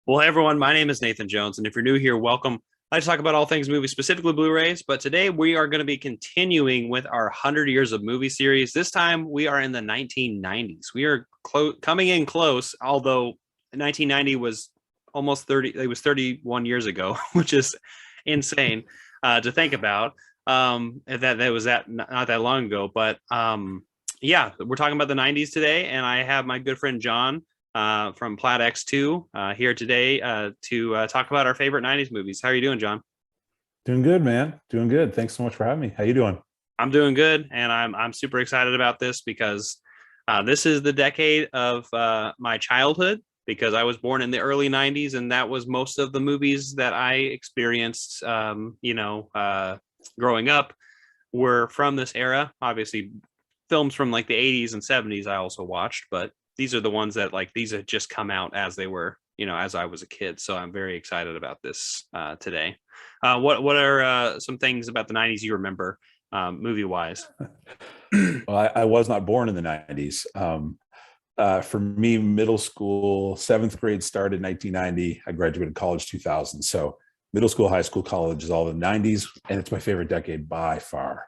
Well, hey everyone, my name is Nathan Jones, and if you're new here, welcome. I talk about all things movies, specifically Blu-rays, but today we are going to be continuing with our 100 Years of Movie series. This time we are in the 1990s. We are coming in close, although 1990 was almost 30, it was 31 years ago, which is insane to think about. That was not that long ago, but yeah, we're talking about the 90s today, and I have my good friend John from Plaidx2 here today to talk about our favorite 90s movies. How are you doing, John? Doing good, man. Doing good. Thanks so much for having me. How you doing? I'm doing good, and I'm super excited about this because this is the decade of my childhood because I was born in the early 90s, and that was most of the movies that I experienced, growing up were from this era. Obviously, films from like the 80s and 70s I also watched, but these are the ones that like these had just come out as they were, as I was a kid. So I'm very excited about this today. What are some things about the 90s you remember movie wise? Well, I was not born in the 90s. For me, middle school, seventh grade started in 1990. I graduated college 2000. So middle school, high school, college is all the 90s, and it's my favorite decade by far.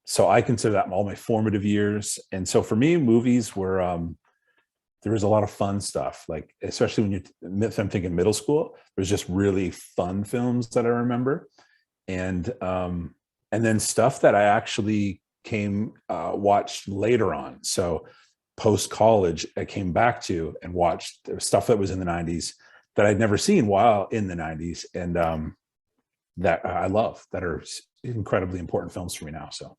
So I consider that all my formative years. And so for me, movies were, there was a lot of fun stuff, like, especially when I'm thinking middle school, there's just really fun films that I remember. And then stuff that I actually watched later on. So post college, I came back to and watched stuff that was in the 90s that I'd never seen while in the 90s. And that I love, that are incredibly important films for me now. So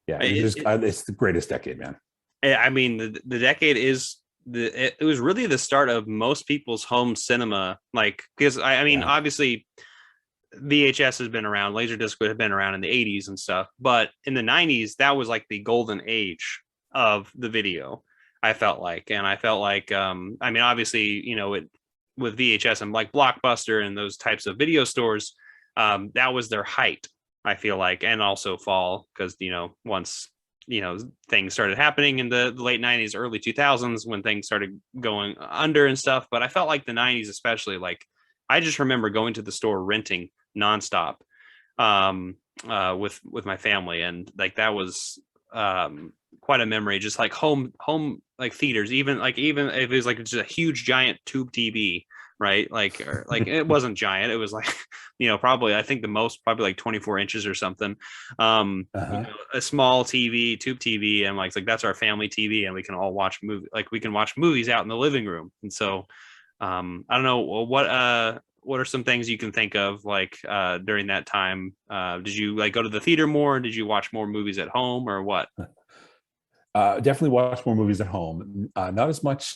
yeah, it's the greatest decade, man. I mean, the decade is it was really the start of most people's home cinema. Like, because I mean, Yeah. obviously, VHS has been around, Laserdisc would have been around in the 80s and stuff, but in the 90s, that was like the golden age of the video. I felt like, I mean, obviously, with VHS and like Blockbuster and those types of video stores, that was their height. I feel like, and also fall because once things started happening in the late 90s, early 2000s when things started going under and stuff. But I felt like the 90s, especially, like I just remember going to the store renting nonstop with my family, and like that was quite a memory. Just like home like theaters, even if it was like just a huge giant tube TV, right? Like it wasn't giant. It was like, probably, I think the most probably like 24 inches or something. Uh-huh. A small TV, tube TV, and like that's our family TV, and we can all watch we can watch movies out in the living room. And so, I don't know what are some things you can think of like during that time? Did you like go to the theater more? Did you watch more movies at home, or what? Definitely watch more movies at home. Not as much.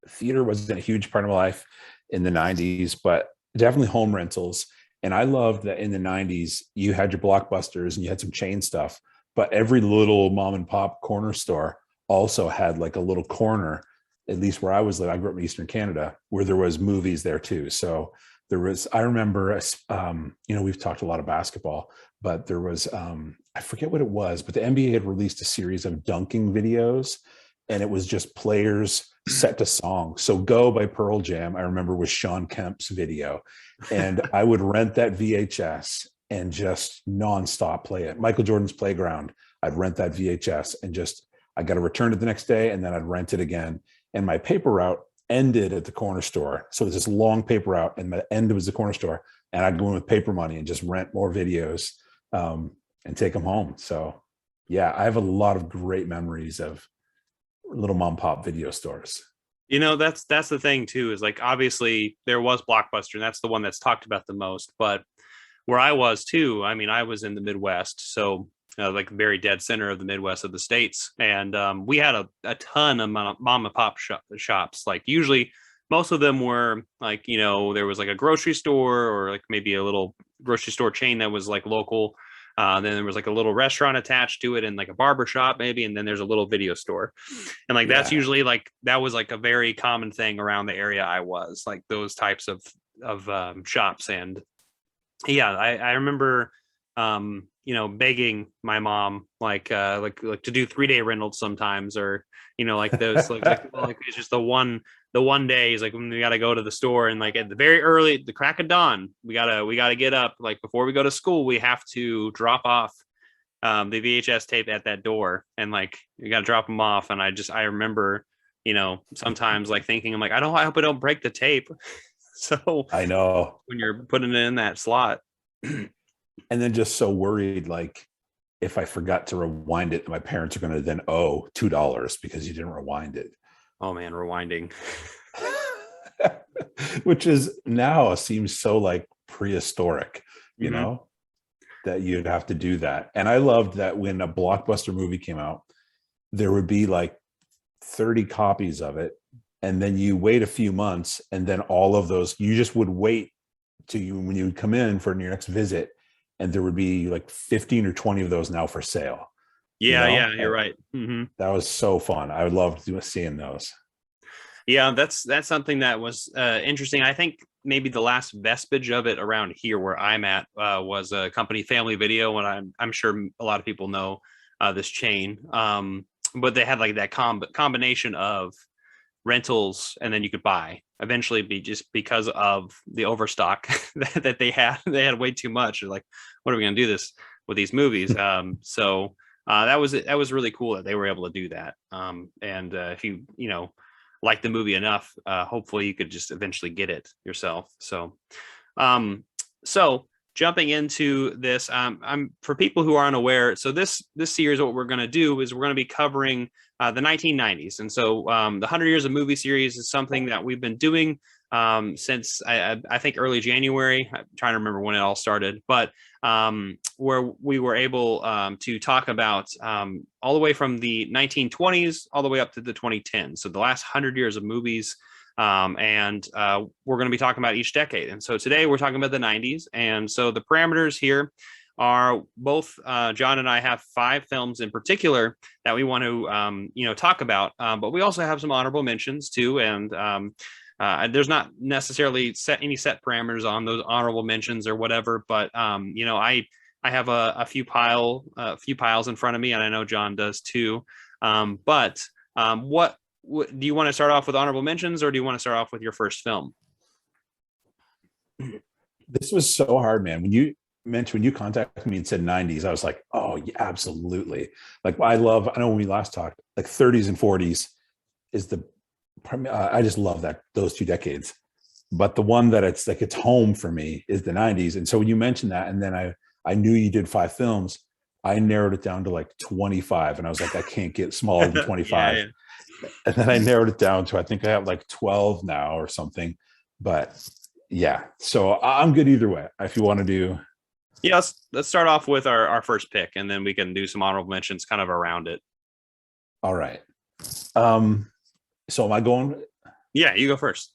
Theater wasn't a huge part of my life in the 90s, but definitely home rentals. And I loved that in the 90s, you had your Blockbusters and you had some chain stuff, but every little mom and pop corner store also had like a little corner, at least where I was living. I grew up in Eastern Canada, where there was movies there too. So I remember, we've talked a lot of basketball, but there was, I forget what it was, but the NBA had released a series of dunking videos, and it was just players set to song. So Go by Pearl Jam, I remember, was Sean Kemp's video. And I would rent that VHS and just nonstop play it. Michael Jordan's Playground, I'd rent that VHS and I got to return it the next day, and then I'd rent it again. And my paper route ended at the corner store. So it was this long paper route, and the end was the corner store. And I'd go in with paper money and just rent more videos and take them home. So yeah, I have a lot of great memories of little mom pop video stores. That's the thing too, is like obviously there was Blockbuster, and that's the one that's talked about the most. But where I was too, I mean, I was in the Midwest, so like very dead center of the Midwest of the States, and we had a ton of mom and pop shops. Like usually, most of them were like there was like a grocery store or like maybe a little grocery store chain that was like local. Then there was like a little restaurant attached to it, and like a barber shop maybe, and then there's a little video store. And like that's Yeah. usually like that was like a very common thing around the area I was, like those types of shops. And yeah, I remember begging my mom like to do 3-day rentals sometimes, or like those like it's just the one day is like when we got to go to the store, and like at the very early the crack of dawn we gotta get up, like before we go to school we have to drop off the VHS tape at that door, and like you got to drop them off. And I remember sometimes like thinking, I'm like, I hope I don't break the tape. So I know. when you're putting it in that slot. And then just so worried, like if I forgot to rewind it, my parents are going to then owe $2 because you didn't rewind it. Oh man, rewinding. Which is now seems so like prehistoric, you Mhm. know, that you'd have to do that. And I loved that when a blockbuster movie came out, there would be like 30 copies of it. And then you wait a few months, and then all of those, you just would wait to you when you would come in for your next visit, and there would be like 15 or 20 of those now for sale. Yeah, you're right. That was so fun. I would love seeing those. Yeah, that's something that was interesting. I think maybe the last vestige of it around here where I'm at was a company, Family Video, and I'm sure a lot of people know this chain. But they had like that combination of rentals, and then you could buy. Eventually, be just because of the overstock that they had way too much. They're like, what are we going to do this with these movies? So that was really cool that they were able to do that. And if you like the movie enough, hopefully you could just eventually get it yourself. So jumping into this, I'm for people who are unaware. So this series, what we're going to do is we're going to be covering the 1990s, and so the 100 Years of Movie series is something that we've been doing since I think early January. I'm trying to remember when it all started, but where we were able to talk about all the way from the 1920s all the way up to the 2010s. So the last 100 years of movies. And we're going to be talking about each decade. And so today we're talking about the 90s. And so the parameters here are both John and I have 5 films in particular that we want to talk about, but we also have some honorable mentions too. And there's not necessarily any set parameters on those honorable mentions or whatever, but I have a few piles in front of me, and I know John does too. But what do you want to start off with, honorable mentions, or do you want to start off with your first film? This was so hard, man. When you contacted me and said 90s, I was like, oh yeah, absolutely. Like I know when we last talked, like 30s and 40s is I just love those 2 decades. But the one that it's home for me is the 90s. And so when you mentioned that, and then I knew you did 5 films, I narrowed it down to like 25, and I was like, I can't get smaller than 25. Yeah. And then I narrowed it down to, I think I have like 12 now or something. But yeah, so I'm good either way. If you want to do. Yeah, let's start off with our first pick, and then we can do some honorable mentions kind of around it. All right. So am I going? Yeah, you go first.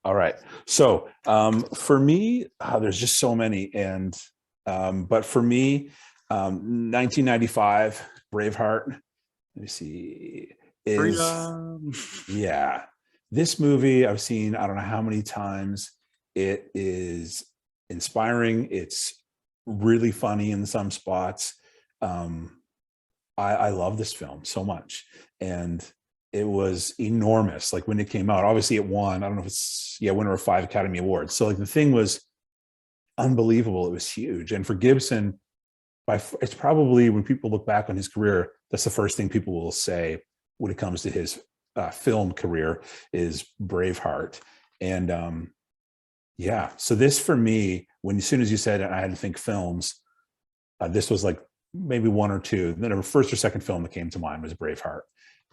All right. So for me, there's just so many. And but for me, 1995, Braveheart. Let me see. Yeah, this movie I've seen I don't know how many times. It is inspiring. It's really funny in some spots. I love this film so much, and it was enormous. Like when it came out, obviously it won. I don't know if it's winner of 5 Academy Awards. So like the thing was unbelievable. It was huge, and for Gibson, it's probably, when people look back on his career, that's the first thing people will say when it comes to his film career is Braveheart. And so this for me, as soon as you said it, I had to think films. This was like maybe 1 or 2. Then the first or second film that came to mind was Braveheart.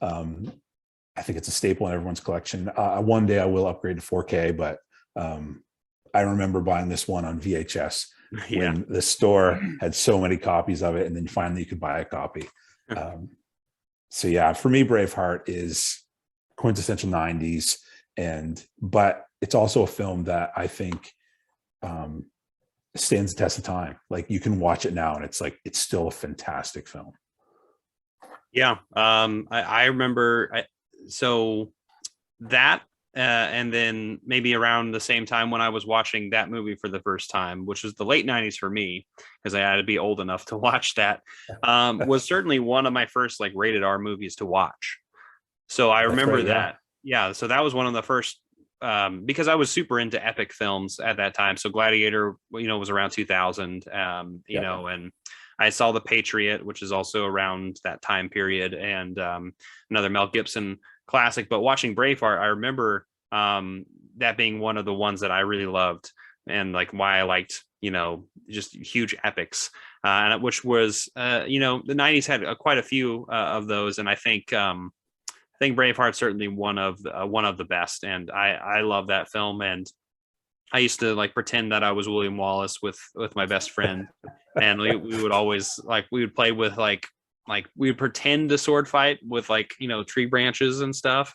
I think it's a staple in everyone's collection. One day I will upgrade to 4K, but I remember buying this one on VHS when the store had so many copies of it, and then finally you could buy a copy. So yeah, for me, Braveheart is quintessential 90s, but it's also a film that I think stands the test of time. Like you can watch it now, and it's still a fantastic film. Yeah, I remember. So that and then maybe around the same time when I was watching that movie for the first time, which was the late 90s for me, because I had to be old enough to watch that, was certainly one of my first like rated R movies to watch. So I That's remember right, yeah. that. Yeah. So that was one of the first, because I was super into epic films at that time. So Gladiator, was around 2000, Yep. and I saw The Patriot, which is also around that time period, and another Mel Gibson classic. But watching Braveheart, I remember that being one of the ones that I really loved, and like why I liked, just huge epics, and which was, the 90s had quite a few of those, and I think Braveheart's certainly one of the best, and I love that film. And I used to like pretend that I was William Wallace with my best friend, and we would always like we would play with like we would pretend to sword fight with like tree branches and stuff.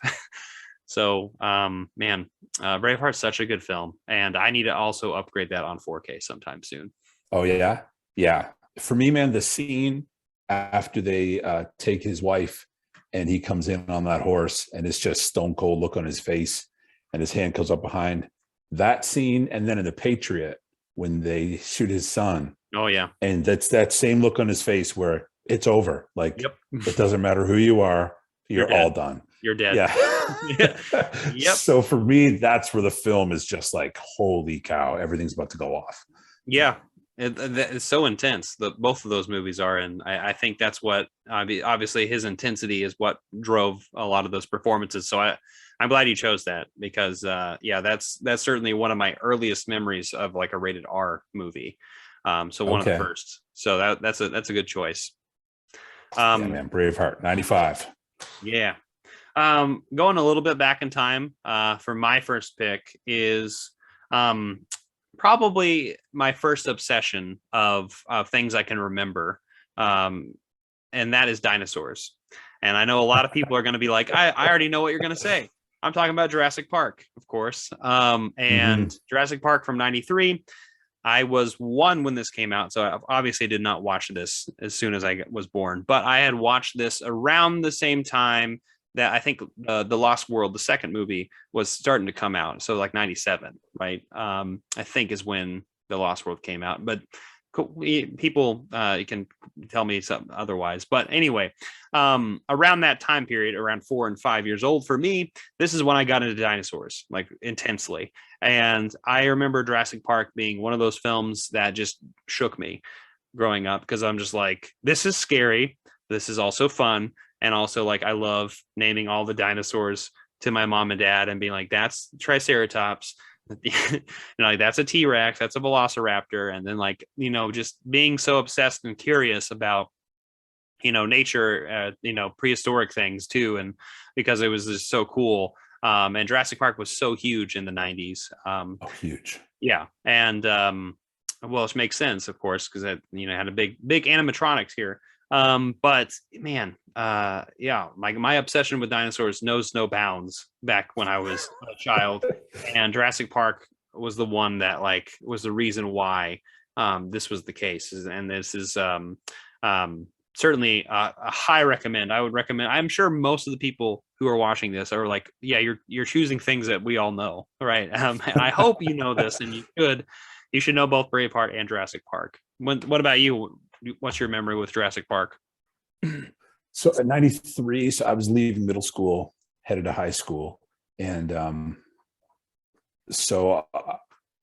So man, Braveheart's such a good film, and I need to also upgrade that on 4K sometime soon. Oh yeah, yeah. For me, man, the scene after they take his wife and he comes in on that horse and it's just stone cold look on his face and his hand comes up behind that scene. And then in The Patriot, when they shoot his son. Oh yeah. And that's that same look on his face where it's over. Like, yep. It doesn't matter who you are. You're all done. You're dead. Yeah. Yep. So for me, that's where the film is just like, holy cow, everything's about to go off. Yeah. It's so intense. Both of those movies are, and I think that's what obviously his intensity is what drove a lot of those performances. So I'm glad you chose that, because that's certainly one of my earliest memories of like a rated R movie. So one of the first. So that's a good choice. Yeah, man, Braveheart, 95. Yeah. Going a little bit back in time, for my first pick is probably my first obsession of things I can remember, and that is dinosaurs. And I know a lot of people are going to be like, I already know what you're going to say. I'm talking about Jurassic Park, of course. And Jurassic Park from 93. I was 1 when this came out, so I obviously did not watch this as soon as I was born, but I had watched this around the same time that I think the Lost World, the second movie, was starting to come out. So like 97, right? I think is when the Lost World came out, but people you can tell me something otherwise. But anyway, around that time period, around 4 and 5 years old for me, this is when I got into dinosaurs like intensely. And I remember Jurassic Park being one of those films that just shook me growing up, because I'm just like, this is scary. This is also fun. And also, like, I love naming all the dinosaurs to my mom and dad and being like, that's Triceratops. Like, that's a T-Rex, that's a Velociraptor. And then like, just being so obsessed and curious about, nature, prehistoric things too. And because it was just so cool. And Jurassic Park was so huge in the 90s. Huge. Yeah. And well, it makes sense, of course, because it had a big animatronics here. But man, my obsession with dinosaurs knows no bounds back when I was a child, and Jurassic Park was the one that like was the reason why this was the case. And this is certainly a high recommend. I would recommend. I'm sure most of the people who are watching this are like, yeah, you're choosing things that we all know, right? I hope you know this, and you should know both Braveheart and Jurassic Park. What about you? What's your memory with Jurassic Park? So at 93, so I was leaving middle school, headed to high school. And so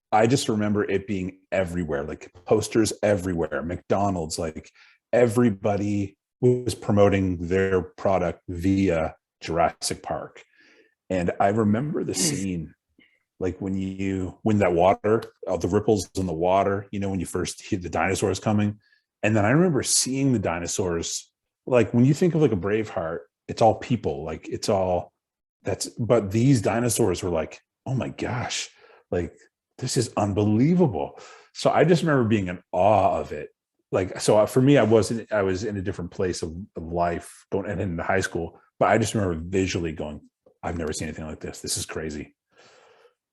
I just remember it being everywhere, like posters everywhere, McDonald's, like everybody was promoting their product via Jurassic Park. And I remember the scene, like when that water, the ripples in the water, when you first hear the dinosaurs coming. And then I remember seeing the dinosaurs, like when you think of like a Braveheart, it's all people, like but these dinosaurs were like, oh my gosh, like this is unbelievable. So I just remember being in awe of it. Like, so for me, I was in a different place of life going into high school, but I just remember visually going, I've never seen anything like this. This is crazy.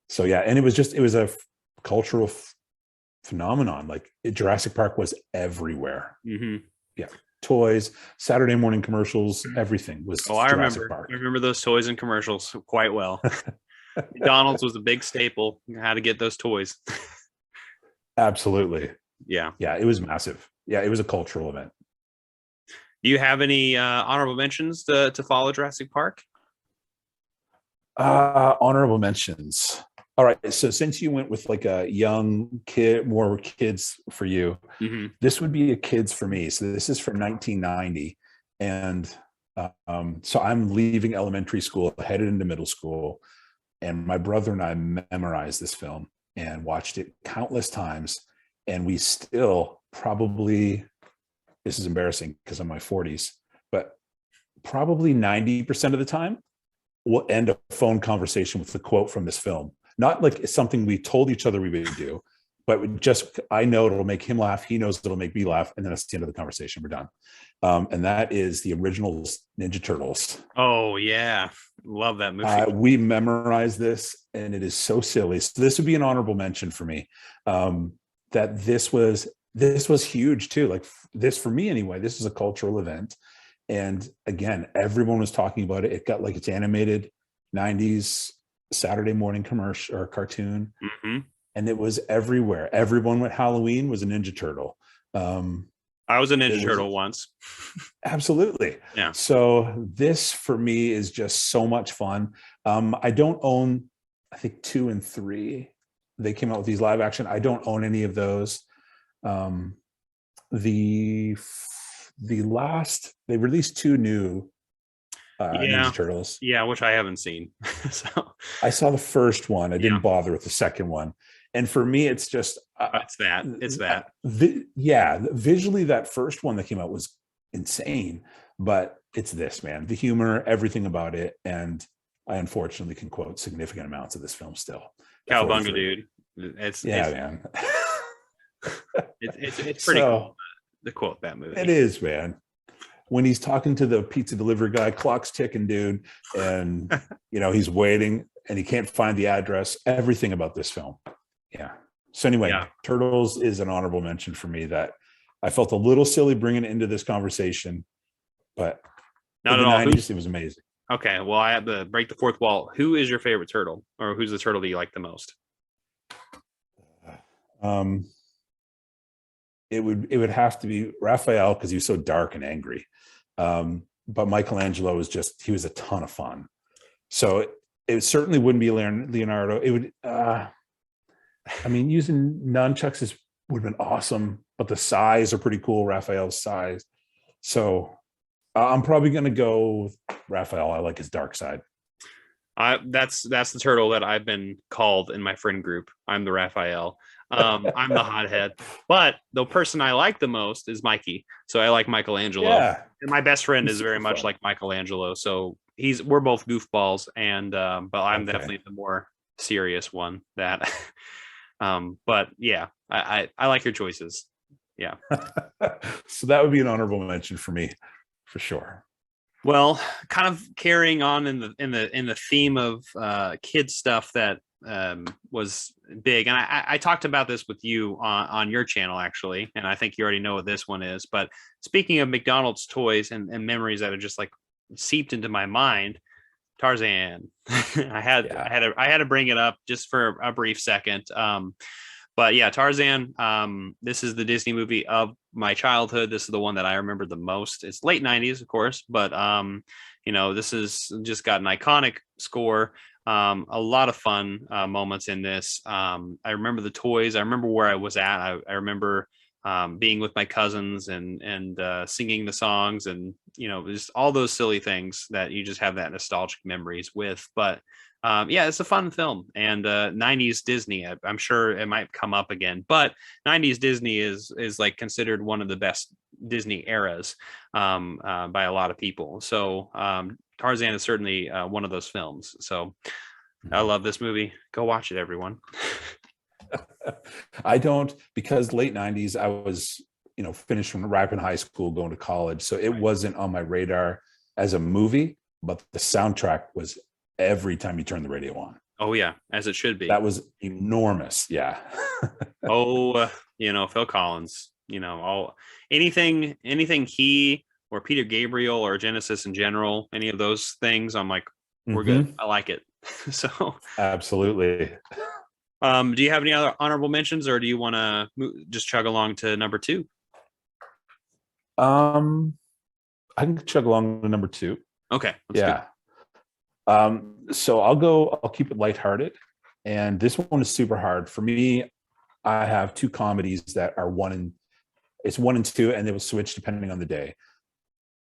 So yeah. And it was a cultural phenomenon. Like Jurassic Park was everywhere. Yeah, toys, Saturday morning commercials, everything was Jurassic Park. I remember those toys and commercials quite well. McDonald's was a big staple. How to get those toys. Absolutely. Yeah. Yeah, it was massive. Yeah, it was a cultural event. Do you have any honorable mentions to follow Jurassic Park? Honorable mentions. All right. So since you went with like a young kid, more kids for you, this would be a kids for me. So this is from 1990. And so I'm leaving elementary school, headed into middle school. And my brother and I memorized this film and watched it countless times. And we still probably, this is embarrassing because I'm in my 40s, but probably 90% of the time, we'll end a phone conversation with the quote from this film. Not like it's something we told each other we would do, but just, I know it'll make him laugh. He knows it'll make me laugh. And then that's the end of the conversation. We're done. And that is the original Ninja Turtles. Oh yeah. Love that movie. We memorized this and it is so silly. So this would be an honorable mention for me. That this was huge too. Like this, for me anyway, this is a cultural event. And again, everyone was talking about it. It got like its animated 90s Saturday morning commercial or cartoon. And it was everywhere. Everyone went Halloween was a Ninja Turtle. I was a Ninja Turtle once. Absolutely. Yeah. So this for me is just so much fun. I don't own, I think 2 and 3. They came out with these live action. I don't own any of those. The last, they released 2 new Ninja Turtles. Yeah, which I haven't seen. So I saw the first one. I didn't bother with the second one. And for me, it's just it's that. Visually, that first one that came out was insane. But it's this, man. The humor, everything about it, and I unfortunately can quote significant amounts of this film still. Cowabunga, dude. It's man. it's pretty cool to quote that movie. It is, man. When he's talking to the pizza delivery guy, clock's ticking, dude, and he's waiting and he can't find the address. Everything about this film. Yeah. So anyway, Turtles is an honorable mention for me that I felt a little silly bringing it into this conversation, but not at all. 90s, it was amazing. Okay. Well, I have to break the fourth wall. Who is your favorite turtle, or who's the turtle that you like the most? It would have to be Raphael because he was so dark and angry. But Michelangelo he was a ton of fun. So it certainly wouldn't be Leonardo. It would, using nunchucks would have been awesome, but the size are pretty cool. Raphael's size. So I'm probably going to go with Raphael. I like his dark side. That's the turtle that I've been called in my friend group. I'm the Raphael. I'm the hothead, but the person I like the most is Mikey. So I like Michelangelo. Yeah. And my best friend is very much like Michelangelo. So we're both goofballs, and but I'm definitely the more serious one. That, but yeah, I like your choices. Yeah. So that would be an honorable mention for me, for sure. Well, kind of carrying on in the theme of kids stuff that was big, and I talked about this with you on your channel actually, and I think you already know what this one is. But speaking of McDonald's toys and memories that are just like seeped into my mind, Tarzan. I had to bring it up just for a brief second. But yeah, Tarzan, this is the Disney movie of my childhood. This is the one that I remember the most. It's late 90s, of course, but this has just got an iconic score. A lot of fun moments in this. I remember the toys. I remember where I was at. I remember being with my cousins and singing the songs, and just all those silly things that you just have that nostalgic memories with. But it's a fun film, and 90s Disney. I'm sure it might come up again, but 90s Disney is like considered one of the best Disney eras by a lot of people. So Tarzan is certainly one of those films. So I love this movie. Go watch it, everyone. I don't, because late 90s, I was, finished from wrapping high school, going to college. So it wasn't on my radar as a movie, but the soundtrack was every time you turn the radio on. Oh yeah, as it should be. That was enormous. Yeah. Phil Collins, anything he or Peter Gabriel or Genesis in general, any of those things, I'm like, we're good. I like it. So, Absolutely. do you have any other honorable mentions, or do you want to just chug along to number two? Um, I can chug along to number two. Okay, let's do. Yeah. So I'll keep it lighthearted. And this one is super hard. For me, I have two comedies that are it's one and two, and they will switch depending on the day.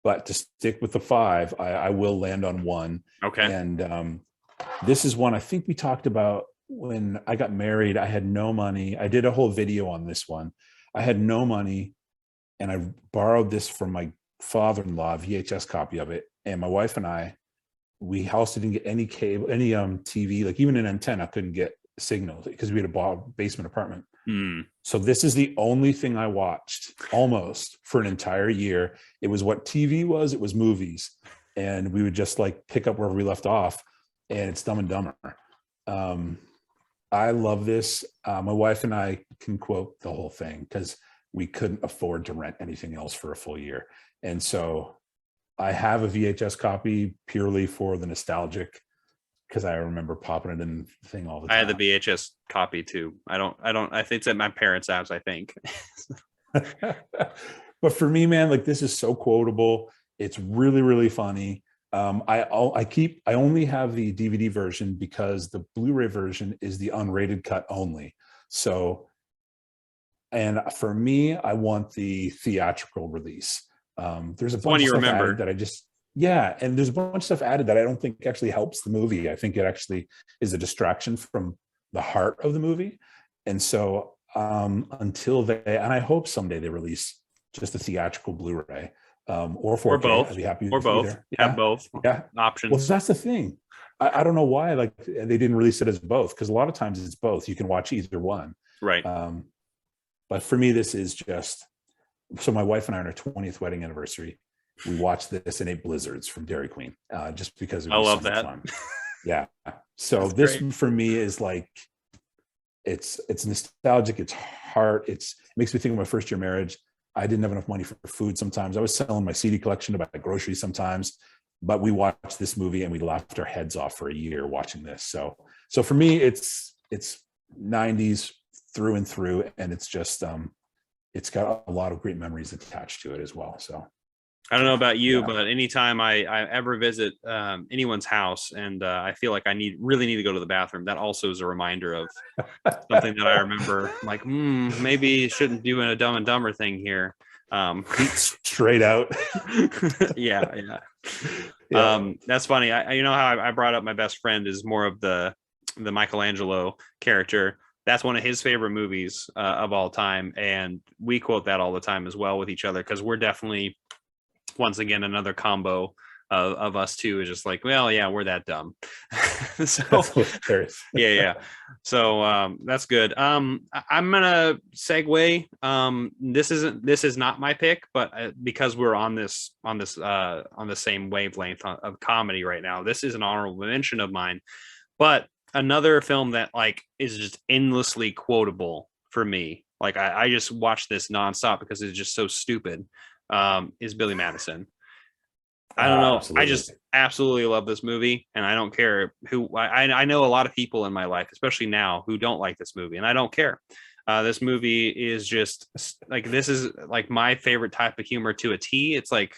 But to stick with the five, I will land on one. Okay. And this is one I think we talked about when I got married. I had no money. I did a whole video on this one. I had no money, and I borrowed this from my father-in-law, VHS copy of it. And my wife and we also didn't get any cable, any TV, like even an antenna couldn't get signal because we had a basement apartment. So this is the only thing I watched almost for an entire year. It was what TV was. It was movies, and we would just like pick up wherever we left off. And it's Dumb and Dumber. I love this. My wife and I can quote the whole thing because we couldn't afford to rent anything else for a full year. And so I have a VHS copy purely for the nostalgic, because I remember popping it in the thing all the time. I had the VHS copy too. I think it's at my parents' house, I think. But for me, man, like this is so quotable. It's really, really funny. I only have the DVD version because the Blu-ray version is the unrated cut only. So, and for me, I want the theatrical release. There's a bunch of stuff added that and there's a bunch of stuff added that I don't think actually helps the movie. I think it actually is a distraction from the heart of the movie. And so until and I hope someday they release just a theatrical Blu-ray or 4K. Or both. I'd be happy or both. Either. Have both options. Well, that's the thing. I don't know why like they didn't release it as both, because a lot of times it's both. You can watch either one. Right. But for me, this is just, so my wife and I on our 20th wedding anniversary, we watched this and ate blizzards from Dairy Queen, just because it was I love that. fun. Yeah. So That's this great. for me is like, it's nostalgic. It's heart. It makes me think of my first year marriage. I didn't have enough money for food sometimes. I was selling my CD collection to buy groceries sometimes, but we watched this movie and we laughed our heads off for a year watching this. So for me, it's 90s through and through, and it's just it's got a lot of great memories attached to it as well. So I don't know about you, but anytime I ever visit anyone's house and I feel like I really need to go to the bathroom, that also is a reminder of something that I remember. Like, maybe shouldn't do a Dumb and Dumber thing here. Straight out. Yeah. That's funny. You know how I brought up my best friend is more of the Michelangelo character. That's one of his favorite movies of all time, and we quote that all the time as well with each other, because we're definitely, once again, another combo of us two is just like, well, yeah, we're that dumb. So yeah. So that's good. I'm gonna segue. This is not my pick, but because we're on the same wavelength of comedy right now, this is an honorable mention of mine. But another film that like is just endlessly quotable for me, like I just watch this nonstop because it's just so stupid, is Billy Madison. I don't know. Absolutely. I just absolutely love this movie, and I don't care who. I know a lot of people in my life, especially now, who don't like this movie, and I don't care. This movie is just like, this is like my favorite type of humor to a T. It's like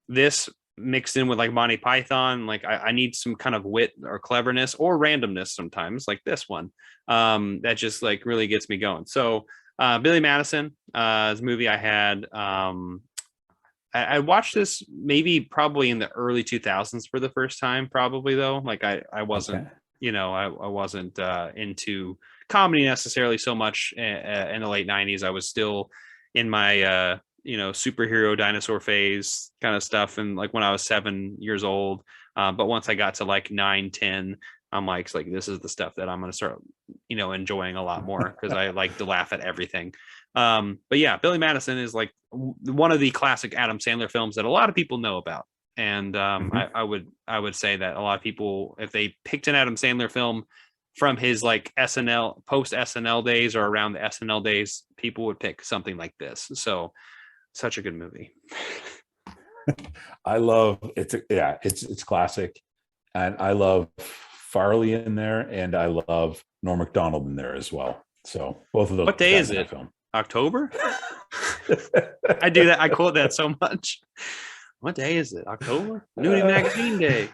this mixed in with like Monty Python. Like I need some kind of wit or cleverness or randomness sometimes, like this one, that just like really gets me going. So Billy Madison is a movie I had. I watched this probably in the early 2000s for the first time, probably, though. Like I wasn't, I wasn't into comedy necessarily so much in the late 90s. I was still in my superhero dinosaur phase kind of stuff, and like when I was 7 years old. But once I got to like 9, 10, I'm like this is the stuff that I'm going to start enjoying a lot more, because I like to laugh at everything. But yeah, Billy Madison is like one of the classic Adam Sandler films that a lot of people know about. And I would say that a lot of people, if they picked an Adam Sandler film from his like SNL, post SNL days or around the SNL days, people would pick something like this. So such a good movie. I love it's classic, and I love Farley in there, and I love Norm Macdonald in there as well. So both of those. What day is it? Film. October? I do that. I quote that so much. What day is it? October? Nudie Magazine Day.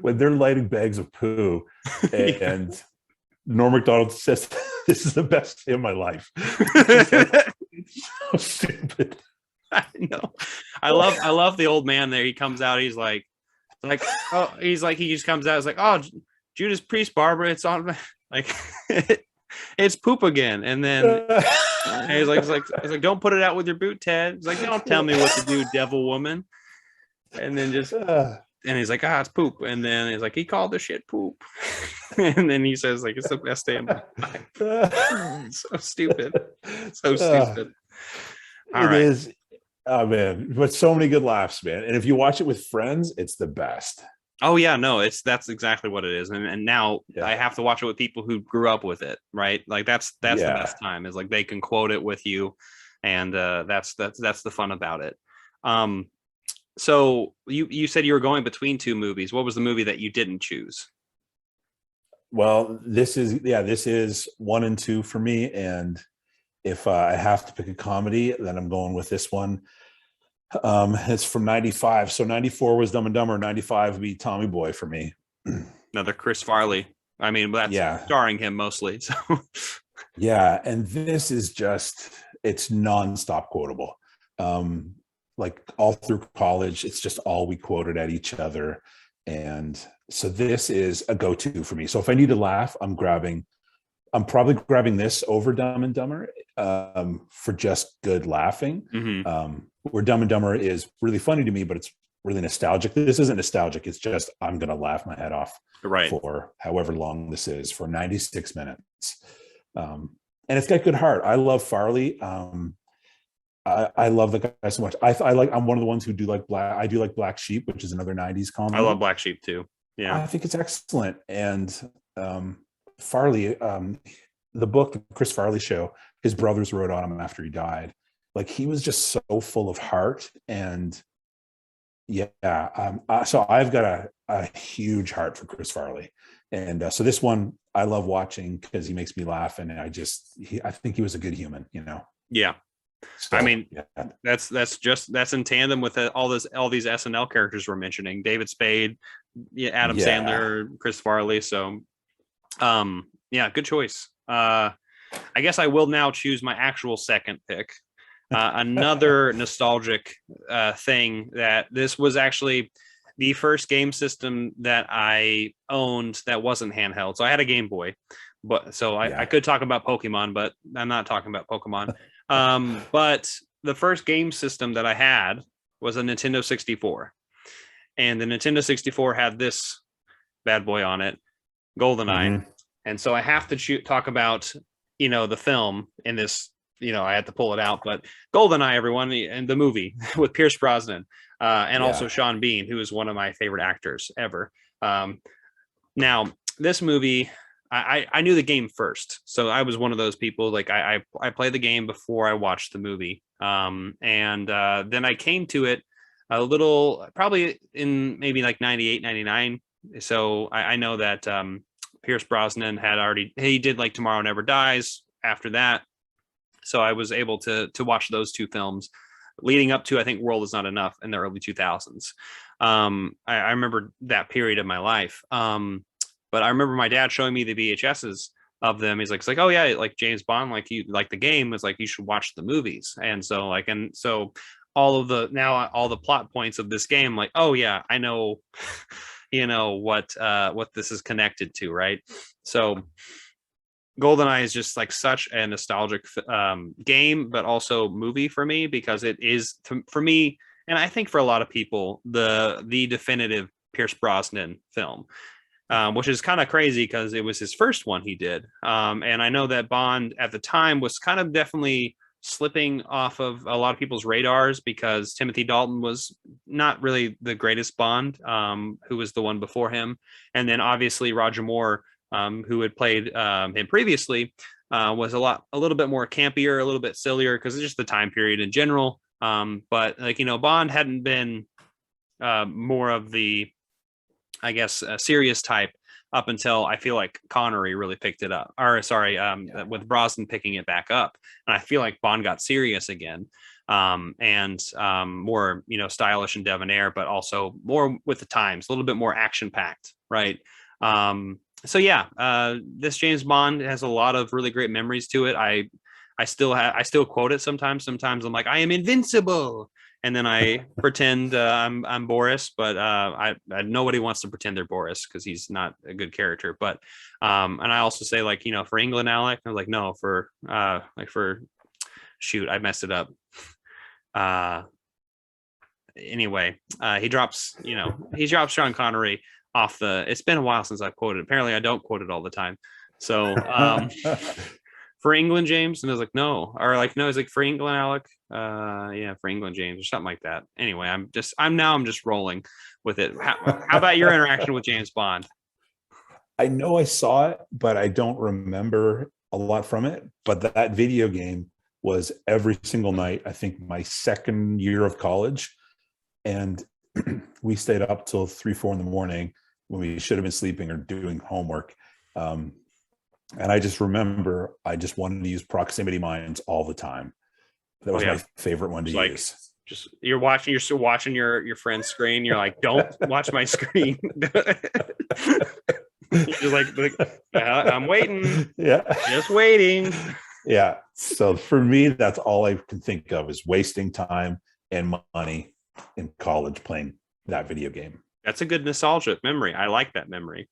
When they're lighting bags of poo, and Norm Macdonald says, "This is the best day of my life." It's so stupid. I know. I love the old man there. He comes out. He's like, he just comes out. It's like, oh, Judas Priest, Barbara. It's on, like, it's poop again. And then he's like, don't put it out with your boot, Ted. He's like, don't tell me what to do, devil woman. And then just, and he's like, it's poop. And then he's like, he called the shit poop. And then he says, like, it's the best day of my life. So stupid. So stupid. It is. Oh man, but so many good laughs, man. And if you watch it with friends, it's the best. Oh yeah, no, that's exactly what it is. And now I have to watch it with people who grew up with it, right? Like that's the best time, is like they can quote it with you, and that's the fun about it. So you said you were going between two movies. What was the movie that you didn't choose? Well, this is 1 and 2 for me, and if I have to pick a comedy, then I'm going with this one. It's from 95. So 94 was Dumb and Dumber. 95 would be Tommy Boy for me. Another Chris Farley. I mean, that's starring him mostly. So yeah. And this is just, it's nonstop quotable. Like all through college, it's just all we quoted at each other. And so this is a go-to for me. So if I need to laugh, I'm probably grabbing this over Dumb and Dumber for just good laughing. Mm-hmm. Where Dumb and Dumber is really funny to me, but it's really nostalgic. This isn't nostalgic. It's just, I'm going to laugh my head off for however long this is, for 96 minutes. And it's got good heart. I love Farley. I love the guy so much. I'm one of the ones who do like I do like Black Sheep, which is another 90s comedy. I love Black Sheep too. Yeah. I think it's excellent. And Farley, the book, the Chris Farley Show, his brothers wrote on him after he died. Like, he was just so full of heart. And so I've got a huge heart for Chris Farley. And so this one I love watching because he makes me laugh. And I think he was a good human, you know? Yeah. So, I mean, that's in tandem with all these SNL characters we're mentioning: David Spade, Adam Sandler, Chris Farley. So, good choice. I guess I will now choose my actual second pick. Another nostalgic thing, that this was actually the first game system that I owned that wasn't handheld. So I had a Game Boy, but I could talk about Pokemon, but I'm not talking about Pokemon. But the first game system that I had was a Nintendo 64, and the Nintendo 64 had this bad boy on it, Goldeneye. Mm-hmm. And so I have to talk about, the film in this, I had to pull it out, but Goldeneye, everyone, and the movie with Pierce Brosnan, and also Sean Bean, who is one of my favorite actors ever. Now this movie, I knew the game first. So I was one of those people, like I played the game before I watched the movie. And then I came to it a little, probably in maybe like 98, 99. So I know that Pierce Brosnan he did like Tomorrow Never Dies after that. So I was able to watch those two films leading up to, I think, World Is Not Enough in the early 2000s. I remember that period of my life. But I remember my dad showing me the VHSs of them. He's like, oh yeah, like James Bond, like you like the game, is like, you should watch the movies. And so all the plot points of this game, like, oh yeah, I know, what this is connected to, right? So Goldeneye is just like such a nostalgic game, but also movie for me, because it is, for me, and I think for a lot of people, the definitive Pierce Brosnan film. Which is kind of crazy because it was his first one he did. And I know that Bond at the time was kind of definitely slipping off of a lot of people's radars, because Timothy Dalton was not really the greatest Bond, who was the one before him. And then obviously Roger Moore, who had played him previously, was a little bit more campier, a little bit sillier, because it's just the time period in general. But Bond hadn't been more of the I guess, serious type up until I feel like Connery really picked it up. Or sorry, with Brosnan picking it back up, and I feel like Bond got serious again, and more stylish and debonair, but also more with the times, a little bit more action packed, right? So yeah, this James Bond has a lot of really great memories to it. I still quote it sometimes. Sometimes I'm like, I am invincible, and then I pretend I'm Boris, but nobody wants to pretend they're Boris because he's not a good character. But and I also say, like, for England, Alec. I was like, no, for shoot, I messed it up. Anyway, he drops Sean Connery off the. It's been a while since I've quoted. Apparently, I don't quote it all the time. So for England, James, and I was like, no, or like, no, he's like, for England, Alec. Yeah, for England, James, or something like that. Anyway, I'm just rolling with it. How about your interaction with James Bond? I know I saw it, but I don't remember a lot from it. But that video game was every single night, I think my second year of college. And we stayed up till 3-4 in the morning when we should have been sleeping or doing homework. And I just remember I just wanted to use proximity mines all the time. That was my favorite one to use. Just you're still watching your friend's screen. You're like, don't watch my screen. You're like, I'm waiting. Yeah. Just waiting. Yeah. So for me, that's all I can think of is wasting time and money in college playing that video game. That's a good nostalgic memory. I like that memory.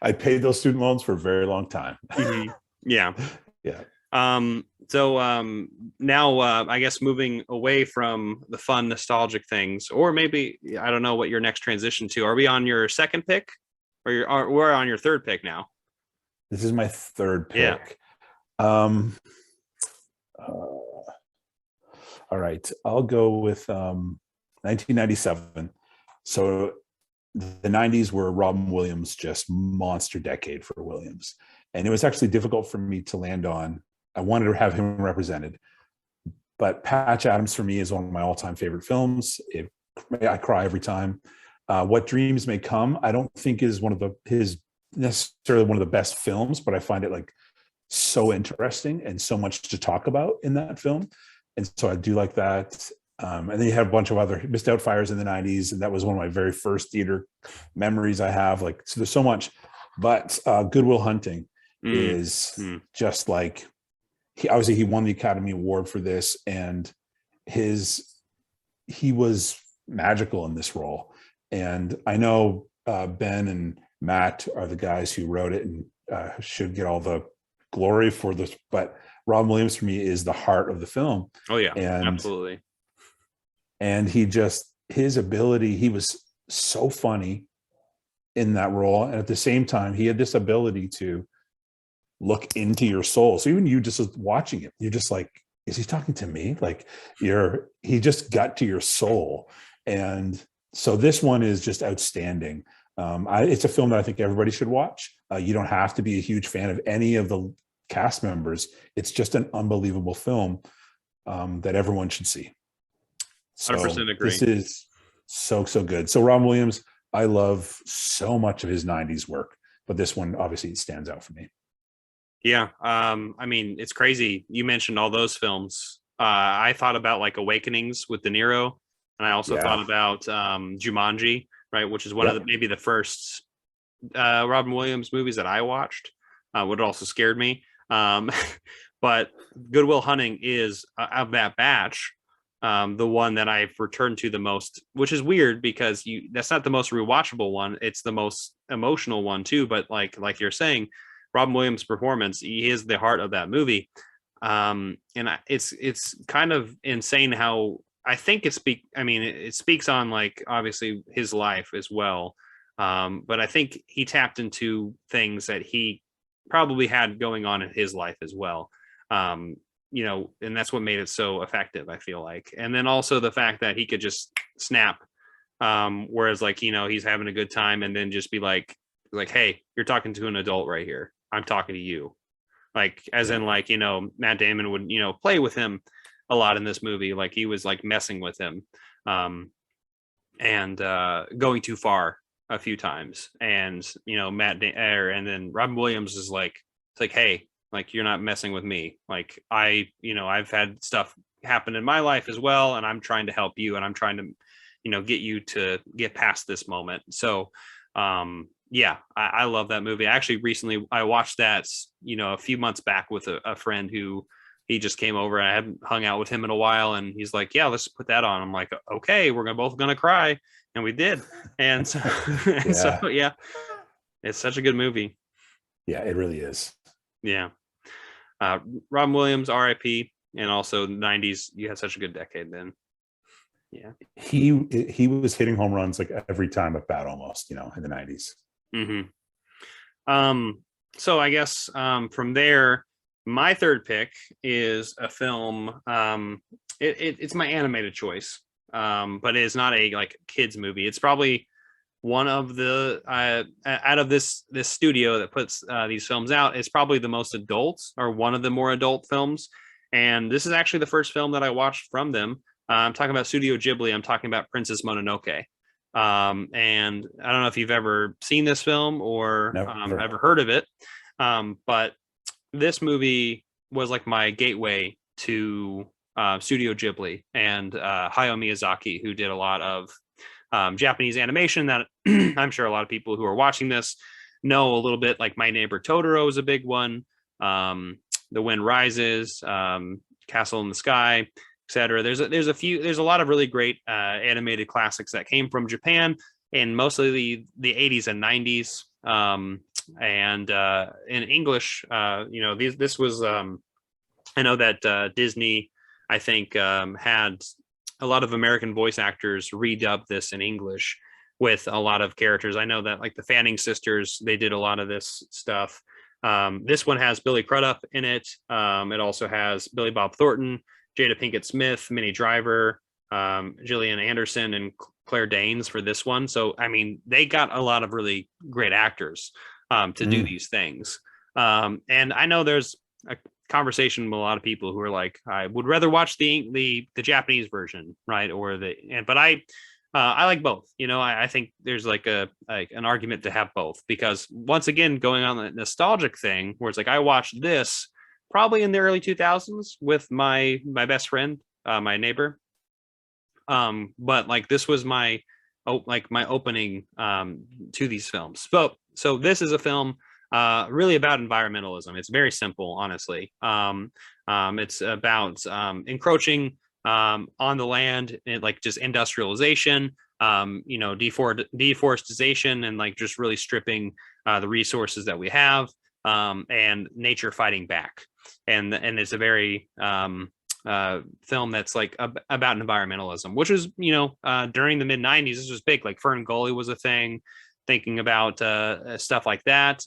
I paid those student loans for a very long time. Mm-hmm. Yeah. Yeah. So now I guess moving away from the fun nostalgic things, or maybe I don't know what your next transition to. Are we on your second pick, or we're on your third pick now? This is my third pick. Yeah. All right, I'll go with 1997. So the 90s were Robin Williams, just monster decade for Williams. And it was actually difficult for me to land on. I wanted to have him represented. But Patch Adams for me is one of my all-time favorite films. I cry every time. What Dreams May Come, I don't think is necessarily one of the best films, but I find it like so interesting and so much to talk about in that film. And so I do like that. And then you have a bunch of other Missed Out Fires in the 90s. And that was one of my very first theater memories I have. Like, so there's so much, but Goodwill Hunting is just like, he won the Academy Award for this, and he was magical in this role. And I know Ben and Matt are the guys who wrote it and should get all the glory for this, but Robin Williams for me is the heart of the film. Oh yeah, absolutely. And his ability, he was so funny in that role. And at the same time, he had this ability to look into your soul. So even you just watching it, you're just like, is he talking to me? Like he just got to your soul. And so this one is just outstanding. It's a film that I think everybody should watch. You don't have to be a huge fan of any of the cast members. It's just an unbelievable film that everyone should see. So 100% agree. This is so good. So Robin Williams, I love so much of his 90s work, but this one obviously stands out for me. Yeah. I mean, it's crazy. You mentioned all those films. I thought about like Awakenings with De Niro, and I also thought about Jumanji, right, which is one of maybe the first Robin Williams movies that I watched. What also scared me. But Goodwill Hunting is of that batch, the one that I've returned to the most, which is weird because that's not the most rewatchable one. It's the most emotional one too. But like you're saying, Robin Williams' performance, he is the heart of that movie. And it's kind of insane how I think it speaks on like obviously his life as well. But I think he tapped into things that he probably had going on in his life as well. And that's what made it so effective, I feel like. And then also the fact that he could just snap, whereas like, he's having a good time and then just be like, hey, you're talking to an adult right here. I'm talking to you. Like, as in like, Matt Damon would, play with him a lot in this movie. Like he was like messing with him. and going too far a few times. And and then Robin Williams is like, it's like, hey, like you're not messing with me. Like I've had stuff happen in my life as well, and I'm trying to help you, and I'm trying to get you to get past this moment. So yeah, I love that movie. Actually, recently I watched that a few months back with a friend who he just came over, and I hadn't hung out with him in a while, and he's like, yeah, let's put that on. I'm like, okay, we're both gonna cry, and we did. And so, Yeah. so yeah, it's such a good movie. Yeah, it really is. Yeah. Robin Williams, RIP. And also 90s, you had such a good decade then. Yeah. He was hitting home runs like every time at bat almost, in the 90s. So I guess from there, my third pick is a film. It's my animated choice, but it is not a like kids movie. It's probably one of the out of this studio that puts these films out. It's probably the most adult, or one of the more adult films. And this is actually the first film that I watched from them. I'm talking about Studio Ghibli. I'm talking about Princess Mononoke. And I don't know if you've ever seen this film or ever heard of it. But this movie was like my gateway to Studio Ghibli and Hayao Miyazaki, who did a lot of Japanese animation that I'm sure a lot of people who are watching this know a little bit. Like My Neighbor Totoro is a big one. The Wind Rises, Castle in the Sky, etc. There's a lot of really great animated classics that came from Japan, and mostly the 80s and 90s. And in English, this was I know that Disney, I think, had a lot of American voice actors redub this in English with a lot of characters. I know that like the Fanning sisters, they did a lot of this stuff. This one has Billy Crudup in it. It also has Billy Bob Thornton, Jada Pinkett Smith, Minnie Driver, Gillian Anderson, and Claire Danes for this one. So, I mean, they got a lot of really great actors to do these things. And I know there's a conversation with a lot of people who are like, I would rather watch the Japanese version, right? But I like both. I think there's like an argument to have both, because once again, going on the nostalgic thing where it's like I watched this probably in the early 2000s with my best friend, my neighbor. But like this was my opening to these films. So this is a film really about environmentalism. It's very simple, honestly. It's about encroaching on the land, and like just industrialization, deforestation, and like just really stripping the resources that we have, and nature fighting back. And it's a very film that's like about environmentalism, which is during the mid 90s, this was big. Like Fern Gully was a thing. Thinking about stuff like that,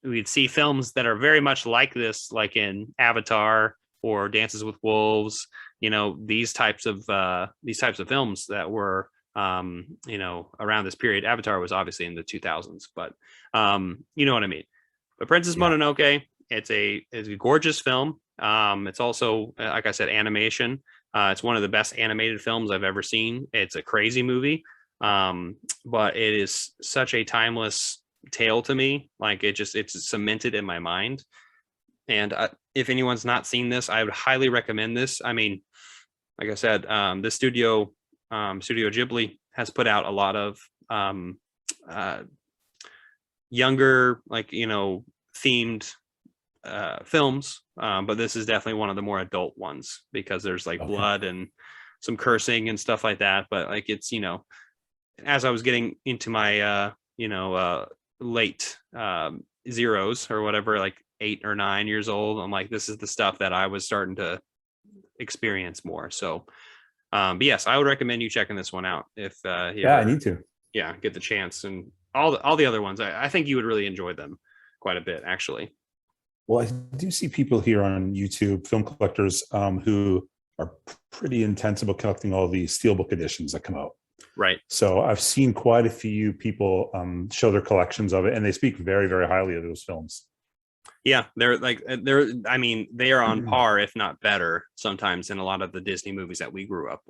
we'd see films that are very much like this, like in Avatar or Dances with Wolves. These types of films that were around this period. Avatar was obviously in the 2000s, but you know what I mean. But Princess Mononoke, it's a gorgeous film. It's also, like I said, animation. It's one of the best animated films I've ever seen. It's a crazy movie. But it is such a timeless tale to me. Like it's cemented in my mind. And if anyone's not seen this, I would highly recommend this. I mean, like I said, the Studio Ghibli has put out a lot of younger, themed films, but this is definitely one of the more adult ones, because there's like blood and some cursing and stuff like that. But like it's as I was getting into my late zeros or whatever, like 8 or 9 years old, I'm like, this is the stuff that I was starting to experience more. So but yes, I would recommend you checking this one out if I need to get the chance. And all the other ones, I think you would really enjoy them quite a bit, actually. Well, I do see people here on YouTube, film collectors, who are pretty intense about collecting all the steelbook editions that come out. Right. So I've seen quite a few people show their collections of it, and they speak very, very highly of those films. Yeah, they are on par, if not better, sometimes, in a lot of the Disney movies that we grew up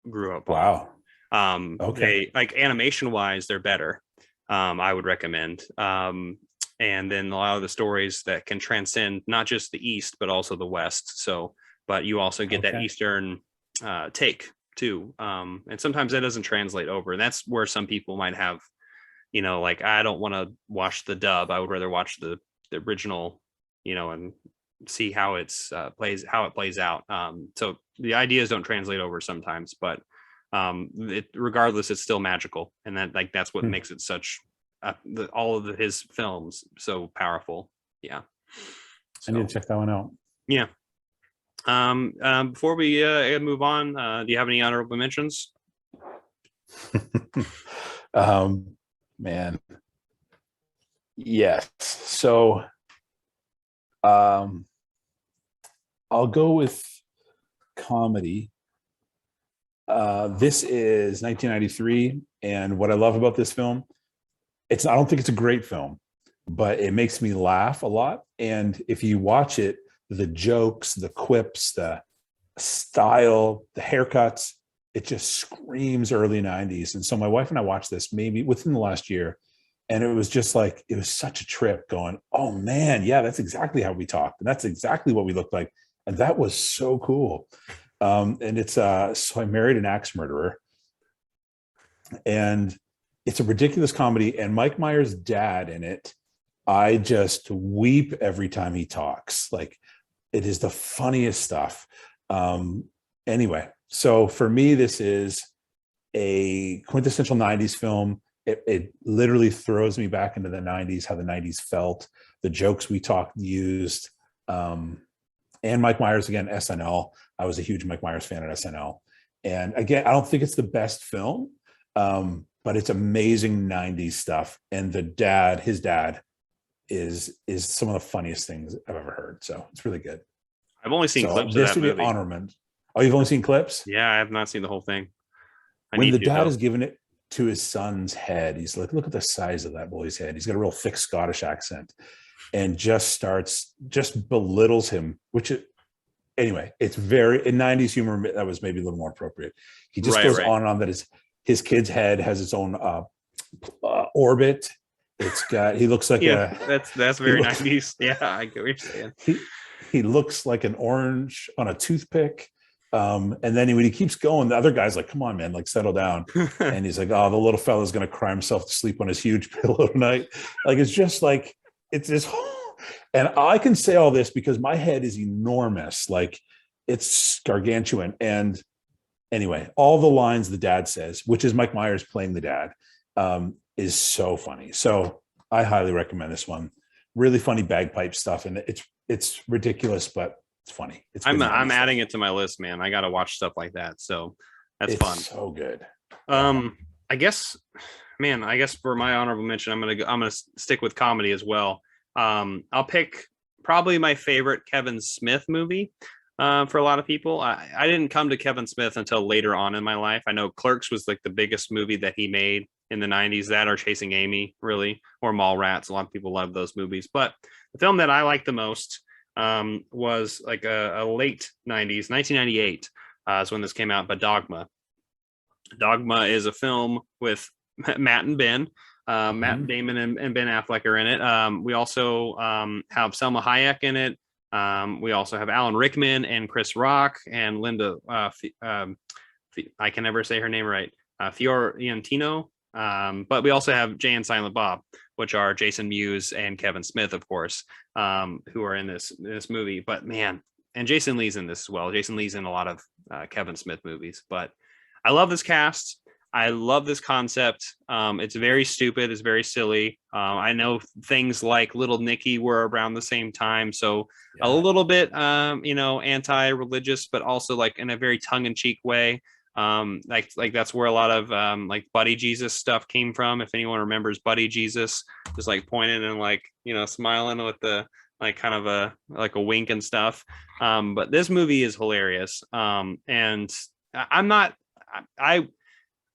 grew up on. Wow. Okay. They like animation wise, they're better. I would recommend. And then a lot of the stories that can transcend not just the East, but also the West. So, but you also get that Okay. Eastern take too. And sometimes that doesn't translate over. And that's where some people might have, like, I don't want to watch the dub. I would rather watch the original, and see how it plays out. So the ideas don't translate over sometimes, but regardless, it's still magical. And that's what makes it such all of his films so powerful. Yeah. I need to check that one out. Yeah. Before we move on, do you have any honorable mentions? Man. Yes. So I'll go with comedy. This is 1993, and what I love about this film, I don't think it's a great film, but it makes me laugh a lot. And if you watch it, the jokes, the quips, the style, the haircuts, it just screams early 90s. And so my wife and I watched this maybe within the last year, and it was just like, it was such a trip going, oh man, yeah, that's exactly how we talked. And that's exactly what we looked like. And that was so cool. And it's so I married an axe murderer, and it's a ridiculous comedy. And Mike Myers' dad in it, I just weep every time he talks. Like, it is the funniest stuff. Anyway, so for me, this is a quintessential 90s film. It literally throws me back into the 90s, how the 90s felt, the jokes we used. And Mike Myers, again, SNL. I was a huge Mike Myers fan at SNL. And again, I don't think it's the best film, but it's amazing 90s stuff. And his dad is some of the funniest things I've ever heard. So it's really good. I've only seen clips of this that would be movie. an honorment. Oh, you've only seen clips? Yeah, I have not seen the whole thing. When the dad is giving it to his son's head, he's like, look at the size of that boy's head. He's got a real thick Scottish accent, and just belittles him, anyway, it's very in 90s humor. That was maybe a little more appropriate. He just goes on and on that his kid's head has its own orbit. He looks like that's very 90s. Yeah, I get what you're saying. He looks like an orange on a toothpick. And then when he keeps going, the other guy's like, come on, man, like, settle down. And he's like, oh, the little fella's going to cry himself to sleep on his huge pillow tonight. Like, it's just like, it's this whole, and I can say all this because my head is enormous. Like, it's gargantuan. And anyway, all the lines the dad says, which is Mike Myers playing the dad, is so funny. So I highly recommend this one. Really funny bagpipe stuff. And it's ridiculous, but it's funny. I'm adding it to my list, man. I got to watch stuff like that. So that's fun. So good. I guess for my honorable mention, I'm going to stick with comedy as well. I'll pick probably my favorite Kevin Smith movie. For a lot of people, I didn't come to Kevin Smith until later on in my life. I know Clerks was like the biggest movie that he made in the 90s, that or Chasing Amy, really, or Mallrats. A lot of people love those movies, but the film that I like the most was like a late 90s, 1998 is when this came out, but Dogma. Dogma is a film with Matt and Ben. Matt Damon and Ben Affleck are in it. We also have Selma Hayek in it. We also have Alan Rickman and Chris Rock and Linda. I can never say her name right. Fiorentino. But we also have Jay and Silent Bob, which are Jason Mewes and Kevin Smith, of course, who are in this movie. But man, and Jason Lee's in this as well. Jason Lee's in a lot of Kevin Smith movies. But I love this cast. I love this concept. It's very stupid. It's very silly. I know things like Little Nicky were around the same time, so a little bit, anti-religious, but also like in a very tongue-in-cheek way. Like that's where a lot of like Buddy Jesus stuff came from. If anyone remembers Buddy Jesus, just like pointing and like smiling with the like kind of a wink and stuff. But this movie is hilarious. And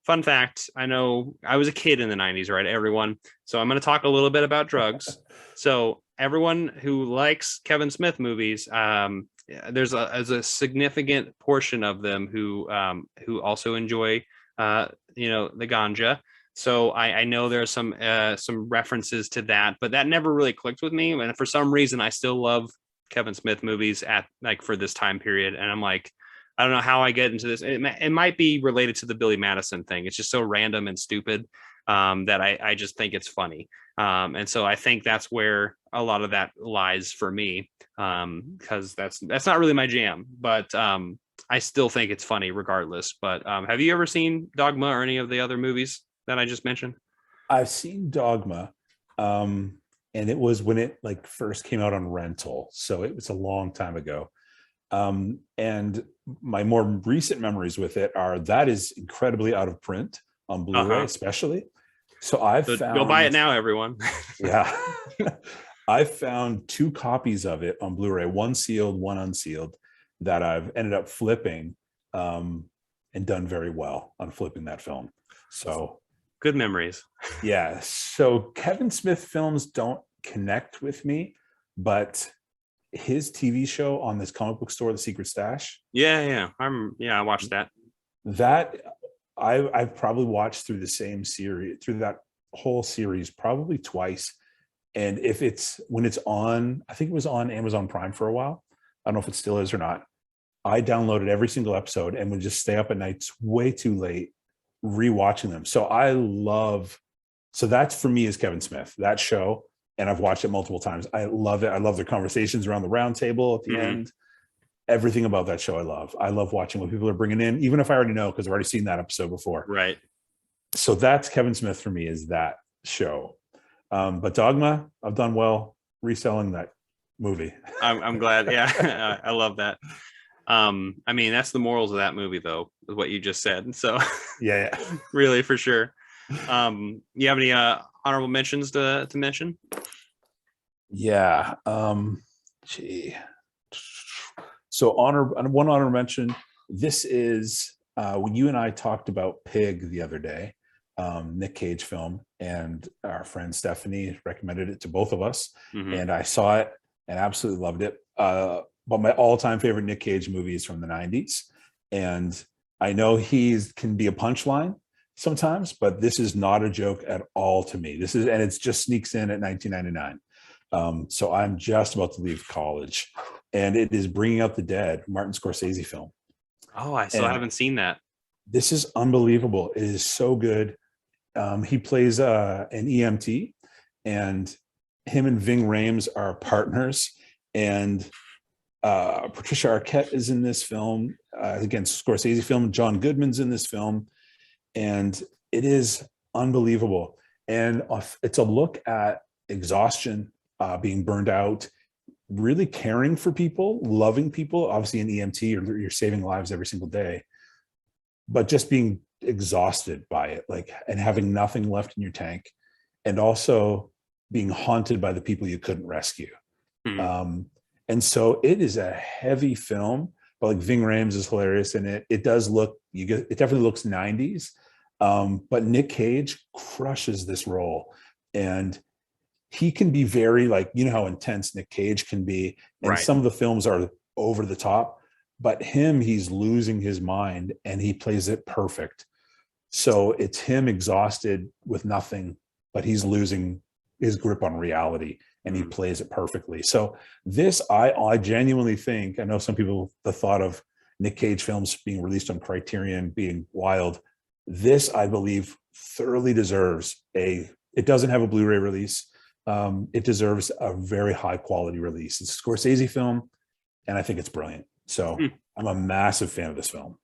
fun fact, I know I was a kid in the 90s, right, everyone? So I'm going to talk a little bit about drugs. So everyone who likes Kevin Smith movies, there's a significant portion of them who also enjoy the ganja. So I know there are some references to that, but that never really clicked with me. And for some reason, I still love Kevin Smith movies at like for this time period. And I'm like, I don't know how I get into this. It might be related to the Billy Madison thing. It's just so random and stupid that I just think it's funny. And so I think that's where a lot of that lies for me, because that's not really my jam. But I still think it's funny regardless. But have you ever seen Dogma or any of the other movies that I just mentioned? I've seen Dogma, and it was when it like first came out on rental, so it was a long time ago. And my more recent memories with it are that is incredibly out of print on Blu-ray, especially. So go buy it now, everyone. Yeah, I found 2 copies of it on Blu-ray, one sealed, one unsealed, that I've ended up flipping, and done very well on flipping that film. So good memories. Yeah. So Kevin Smith films don't connect with me, but his TV show on this comic book store, The Secret Stash. Yeah. I watched that. That I've probably watched through the same series, through that whole series, probably twice. And when it's on, I think it was on Amazon Prime for a while. I don't know if it still is or not. I downloaded every single episode and would just stay up at nights way too late rewatching them. So that's for me is Kevin Smith, that show. And I've watched it multiple times. I love it. I love their conversations around the round table at the end. Everything about that show I love. I love watching what people are bringing in, even if I already know, because I've already seen that episode before. Right. So that's Kevin Smith for me, is that show. But Dogma, I've done well reselling that movie. I'm glad. Yeah, I love that. I mean, that's the morals of that movie, though, is what you just said. So yeah. Really, for sure. You have any honorable mentions to mention? Yeah. So one honor mention. This is when you and I talked about Pig the other day, Nick Cage film, and our friend Stephanie recommended it to both of us, and I saw it and absolutely loved it. But my all-time favorite Nick Cage movie is from the 90s, and I know can be a punchline sometimes, but this is not a joke at all to me. And it just sneaks in at 1999. So I'm just about to leave college, and it is Bringing Out the Dead, Martin Scorsese film. Oh, I still haven't seen that. This is unbelievable. It is so good. He plays an EMT, and him and Ving Rhames are partners, and Patricia Arquette is in this film, again, Scorsese film. John Goodman's in this film, and it is unbelievable. And it's a look at exhaustion, being burned out, really caring for people, loving people. Obviously, an EMT, you're saving lives every single day, but just being exhausted by it, and having nothing left in your tank, and also being haunted by the people you couldn't rescue. And so it is a heavy film, but Ving Rhames is hilarious in it. It does look, it definitely looks 90s, but Nick Cage crushes this role, and he can be very how intense Nick Cage can be. And some of the films are over the top, but he's losing his mind, and he plays it perfect. So it's him exhausted with nothing, but he's losing his grip on reality, and he plays it perfectly. So this, I genuinely think, I know some people, the thought of Nick Cage films being released on Criterion being wild. This, I believe, thoroughly deserves it doesn't have a Blu-ray release. It deserves a very high quality release. It's a Scorsese film, and I think it's brilliant. So I'm a massive fan of this film.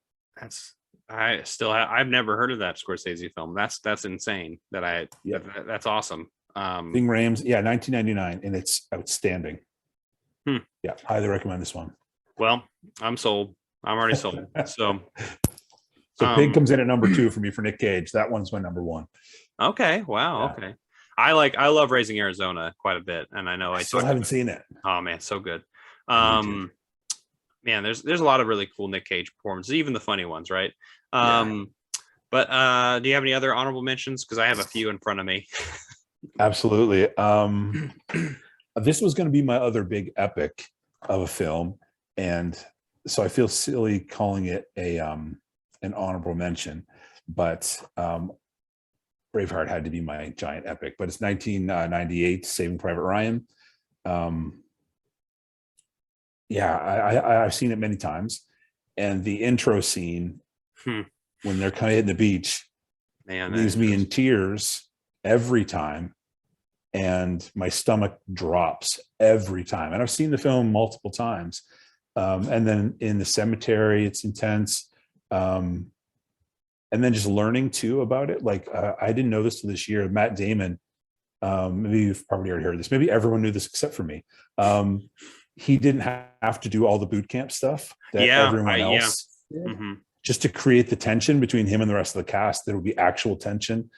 I've never heard of that Scorsese film. That's insane. That's awesome. Ving Rhames, 1999, and it's outstanding. Yeah, highly recommend this one. Well, I'm sold. I'm already sold. So Pig comes in at number 2 for me for Nick Cage. That one's my number 1. Okay. Wow. Yeah. Okay. I love Raising Arizona quite a bit, and I know I still haven't seen it. Oh man, so good. Man, there's a lot of really cool Nick Cage performances, even the funny ones, right? But do you have any other honorable mentions? Because I have a few in front of me. Absolutely. This was going to be my other big epic of a film, And so I feel silly calling it an honorable mention, but Braveheart had to be my giant epic. But it's 1998, Saving Private Ryan. I've seen it many times, and the intro scene when they're kind of hitting the beach, leaves me in tears every time, and my stomach drops every time. And I've seen the film multiple times, and then in the cemetery, it's intense. And then just learning too about it. Like I didn't know this till this year. Matt Damon, maybe you've probably already heard this. Maybe everyone knew this except for me. He didn't have to do all the boot camp stuff that everyone else did, just to create the tension between him and the rest of the cast. There would be actual tension.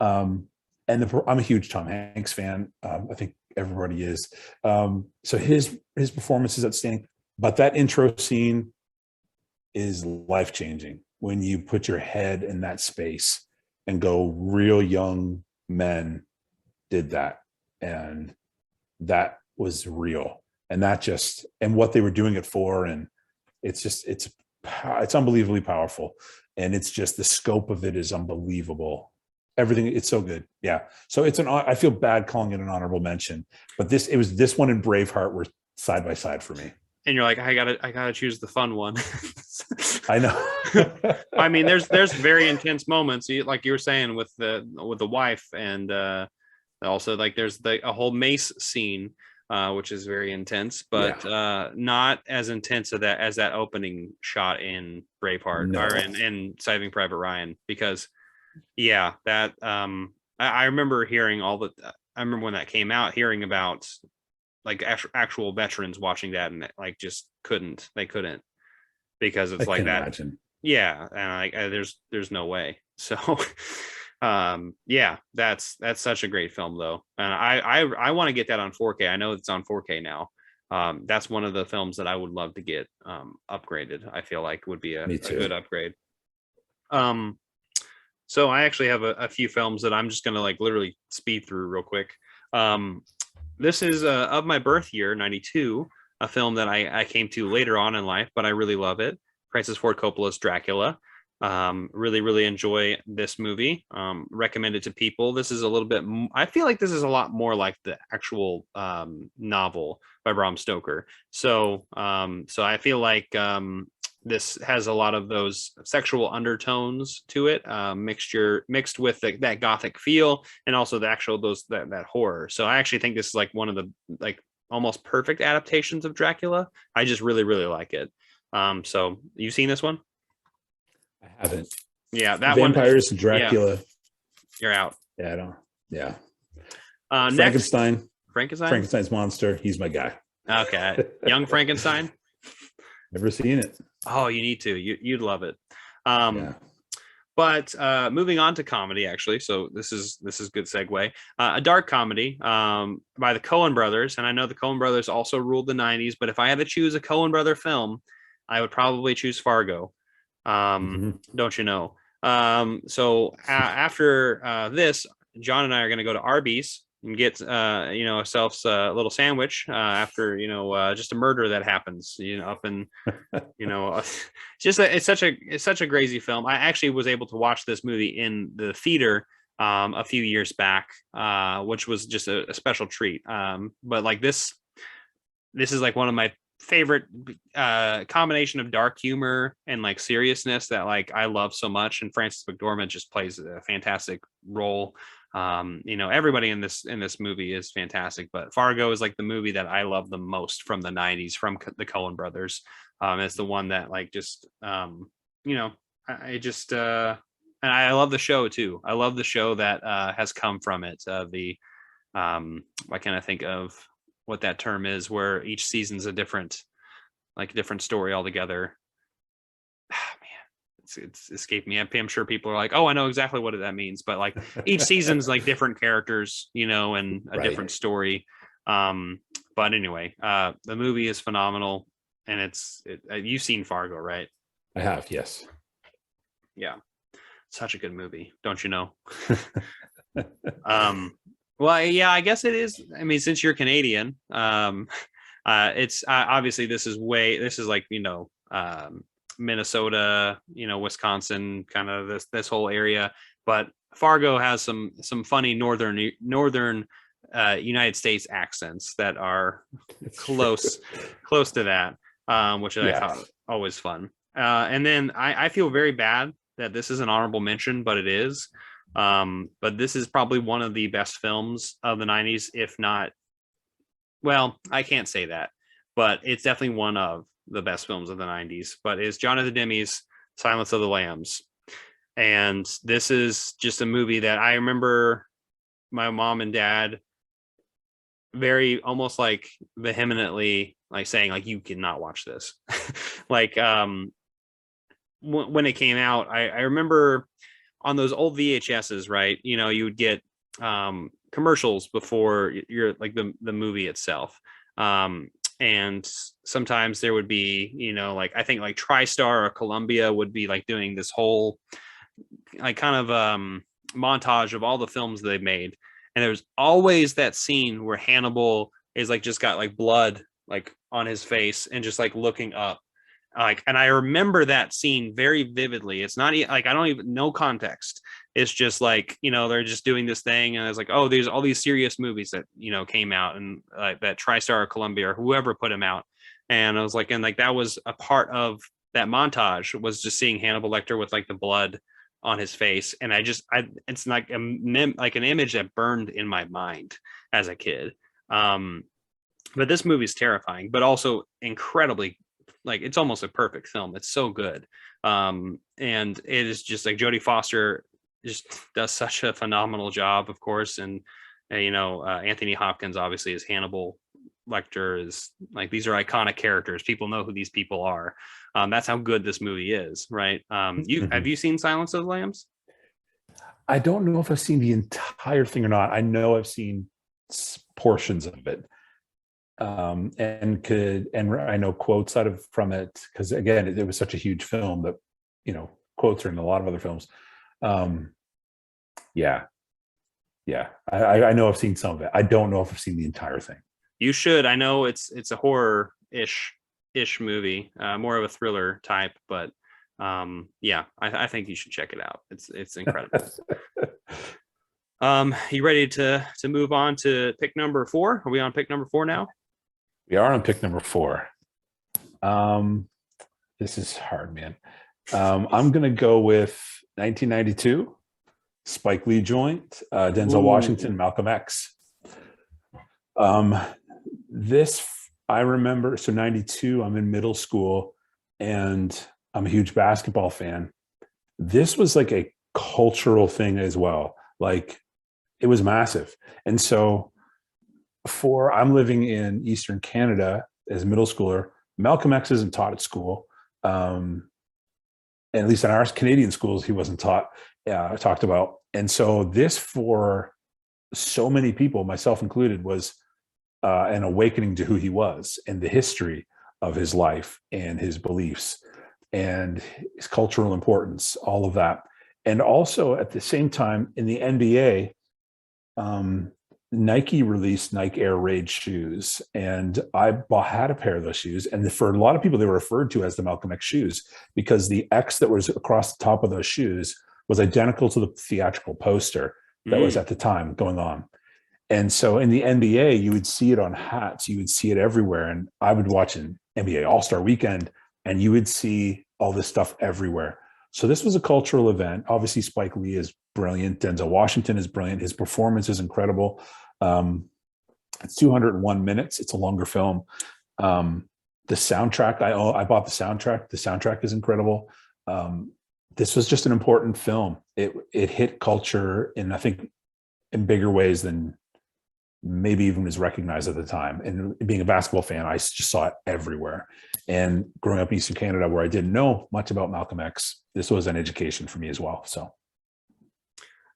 I'm a huge Tom Hanks fan. I think everybody is. So his performance is outstanding. But that intro scene is life-changing when you put your head in that space and go, real young men did that. And that was real. And what they were doing it for. And it's unbelievably powerful. And it's just, the scope of it is unbelievable. Everything, it's so good. Yeah. So I feel bad calling it an honorable mention, but this one and Braveheart were side by side for me. And you're like, I gotta choose the fun one. I know. I mean, there's very intense moments, like you were saying with the wife, and also like there's a whole mace scene, which is very intense, but not as intense as that opening shot in Braveheart or in Saving Private Ryan, because that I remember hearing I remember when that came out, hearing about like actual veterans watching that, and like just couldn't because it's like that. Imagine. Yeah, and there's no way. So that's such a great film though, and I want to get that on 4K. I know it's on 4K now. That's one of the films that I would love to get upgraded. I feel like would be a good upgrade. So I actually have a few films that I'm just gonna like literally speed through real quick. This is of my birth year, 92, a film that I came to later on in life, but I really love it. Francis Ford Coppola's Dracula. Really, really enjoy this movie. Recommend it to people. This is a little bit, I feel like this is a lot more like the actual novel by Bram Stoker. So I feel like this has a lot of those sexual undertones to it, mixed with that gothic feel, and also the actual that horror. So I actually think this is like one of the like almost perfect adaptations of Dracula. I just really, really like it. So you've seen this one? I haven't. Yeah, that Vampires, Dracula. Yeah. You're out. Yeah, I don't. Yeah. Frankenstein. Frankenstein's monster. He's my guy. Okay. Young Frankenstein. Never seen it. Oh, you need to. You'd love it. But moving on to comedy, actually. So this is good segue. A dark comedy by the Coen brothers, and I know the Coen brothers also ruled the 90s. But if I had to choose a Coen brother film, I would probably choose Fargo. Don't you know? So after this, John and I are going to go to Arby's and get ourselves a little sandwich after just a murder that happens up in it's such a crazy film. I actually was able to watch this movie in the theater a few years back, which was just a special treat. But like this is like one of my favorite combination of dark humor and like seriousness that like I love so much, and Frances McDormand just plays a fantastic role. Everybody in this movie is fantastic, but Fargo is like the movie that I love the most from the 90s from the Coen brothers. It's the one that like just I just and I love the show too. I love the show that has come from it. Why can't I think of what that term is, where each season's a different story altogether. It's escaped me. I'm sure people are like, oh, I know exactly what that means, but like each season's like different characters, and a different story. But anyway, the movie is phenomenal, and you've seen Fargo, right? I have, yes. Yeah, such a good movie, don't you know? Well, yeah, I guess it is. I mean, since you're Canadian, It's obviously this is like, Minnesota, Wisconsin, kind of this whole area. But Fargo has some funny northern United States accents that are It's true. close to that, which I thought Yes. always fun. And then I feel very bad that this is an honorable mention, but it is. But this is probably one of the best films of the 90s, if not, well, I can't say that, but it's definitely one of the best films of the 90s. But it's Jonathan Demme's Silence of the Lambs. And this is just a movie that I remember my mom and dad very almost like vehemently like saying like, you cannot watch this. Like when it came out, I remember on those old VHSs, right? You would get commercials before you're like the movie itself. And sometimes there would be, like I think like TriStar or Columbia would be like doing this whole like kind of montage of all the films they made. And there's always that scene where Hannibal is like just got like blood like on his face and just like looking up. Like, and I remember that scene very vividly. It's not like I don't even know context. It's just like, they're just doing this thing, and it's like, oh, there's all these serious movies that came out, and that TriStar or Columbia or whoever put them out. And I was like, and like that was a part of that montage, was just seeing Hannibal Lecter with like the blood on his face. And it's like like an image that burned in my mind as a kid. But this movie is terrifying, but also incredibly, like, it's almost a perfect film. It's so good. And it is just like Jodie Foster just does such a phenomenal job, of course. And Anthony Hopkins obviously is Hannibal Lecter. Is like, these are iconic characters. People know who these people are. That's how good this movie is, right? Have you seen Silence of the Lambs? I don't know if I've seen the entire thing or not. I know I've seen portions of it. And I know quotes out of from it, because again, it was such a huge film that quotes are in a lot of other films. Yeah, I know I've seen some of it. I don't know if I've seen the entire thing. You should. I know it's a horror ish movie, more of a thriller type, but yeah, I think you should check it out. It's incredible. You ready to move on to pick number 4? Are we on pick number 4 now? We are on pick number 4. This is hard, man. I'm gonna go with 1992, Spike Lee joint, Denzel Washington, Malcolm X. This I remember. So 92, I'm in middle school, and I'm a huge basketball fan. This was like a cultural thing as well. Like, it was massive. And so I'm living in Eastern Canada as a middle schooler. Malcolm X isn't taught at school. And at least in our Canadian schools, he wasn't talked about. And so this, for so many people, myself included, was an awakening to who he was and the history of his life and his beliefs and his cultural importance, all of that. And also at the same time, in the NBA, Nike released Nike Air Raid shoes, and I had a pair of those shoes. And for a lot of people, they were referred to as the Malcolm X shoes, because the X that was across the top of those shoes was identical to the theatrical poster that was at the time going on. And so in the NBA, you would see it on hats, you would see it everywhere. And I would watch an NBA All-Star Weekend, and you would see all this stuff everywhere. So this was a cultural event. Obviously, Spike Lee is brilliant. Denzel Washington is brilliant. His performance is incredible. It's 201 minutes. It's a longer film. The soundtrack, I bought the soundtrack. The soundtrack is incredible. This was just an important film. It hit culture in, I think, in bigger ways than maybe even was recognized at the time. And being a basketball fan, I just saw it everywhere. And growing up in Eastern Canada, where I didn't know much about Malcolm X, this was an education for me as well.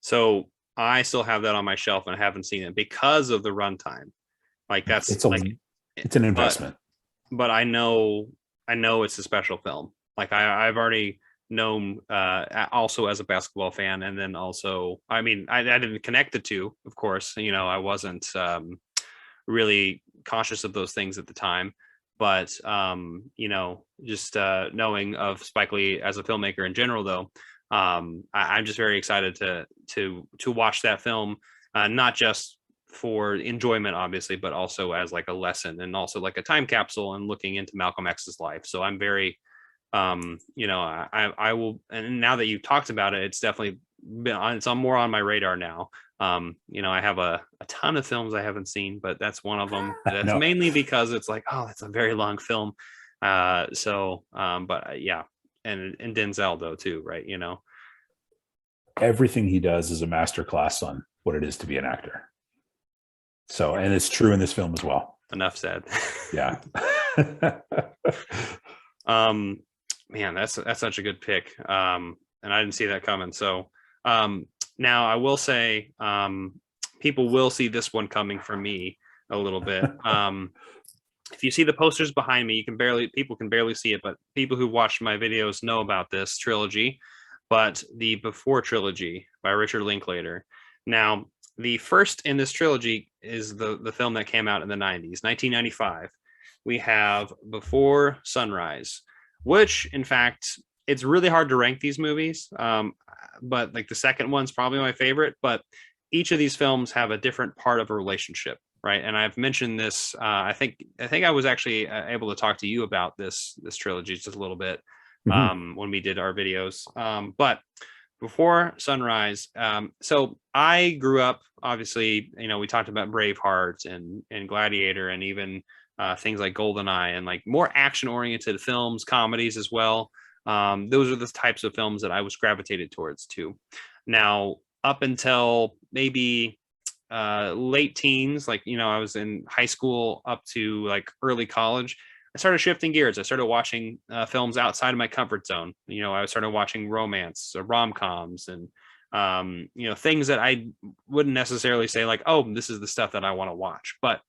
So I still have that on my shelf, and I haven't seen it because of the runtime. Like, it's an investment. But I know it's a special film. Like, I've already known also as a basketball fan, and then also, I mean, I didn't connect the two, of course. I wasn't really conscious of those things at the time. But you know, just knowing of Spike Lee as a filmmaker in general, though, I'm just very excited to watch that film, not just for enjoyment, obviously, but also as like a lesson and also like a time capsule and looking into Malcolm X's life. So I'm very, you know, I will, and now that you've talked about it, it's definitely been on, it's on more on my radar now. You know, I have a ton of films I haven't seen, but that's one of them. That's No. mainly because it's like, oh, that's a very long film. But yeah, and Denzel though too, right? You know, Everything he does is a masterclass on what it is to be an actor. So, and it's true in this film as well. enough said. Yeah. Man, that's such a good pick. And I didn't see that coming. So, now I will say, people will see this one coming from me a little bit. If you see the posters behind me, people can barely see it, but people who watch my videos know about this trilogy. But the Before trilogy by Richard Linklater. Now, the first in this trilogy is the film that came out in the 90s, 1995. We have Before Sunrise, which, in fact, it's really hard to rank these movies. But like the second one's probably my favorite. But each of these films have a different part of a relationship, right? And I've mentioned this. I think I was actually able to talk to you about this trilogy just a little bit when we did our videos. But Before Sunrise, so I grew up, obviously, you know, we talked about Braveheart and Gladiator, and even things like Goldeneye, and like more action-oriented films, comedies as well. Those are the types of films that I was gravitated towards too. Now, up until maybe late teens, like, you know, I was in high school up to like early college, I started shifting gears. I started watching films outside of my comfort zone. You know, I started watching romance, rom-coms, and you know, things that I wouldn't necessarily say like, oh, this is the stuff that I want to watch. But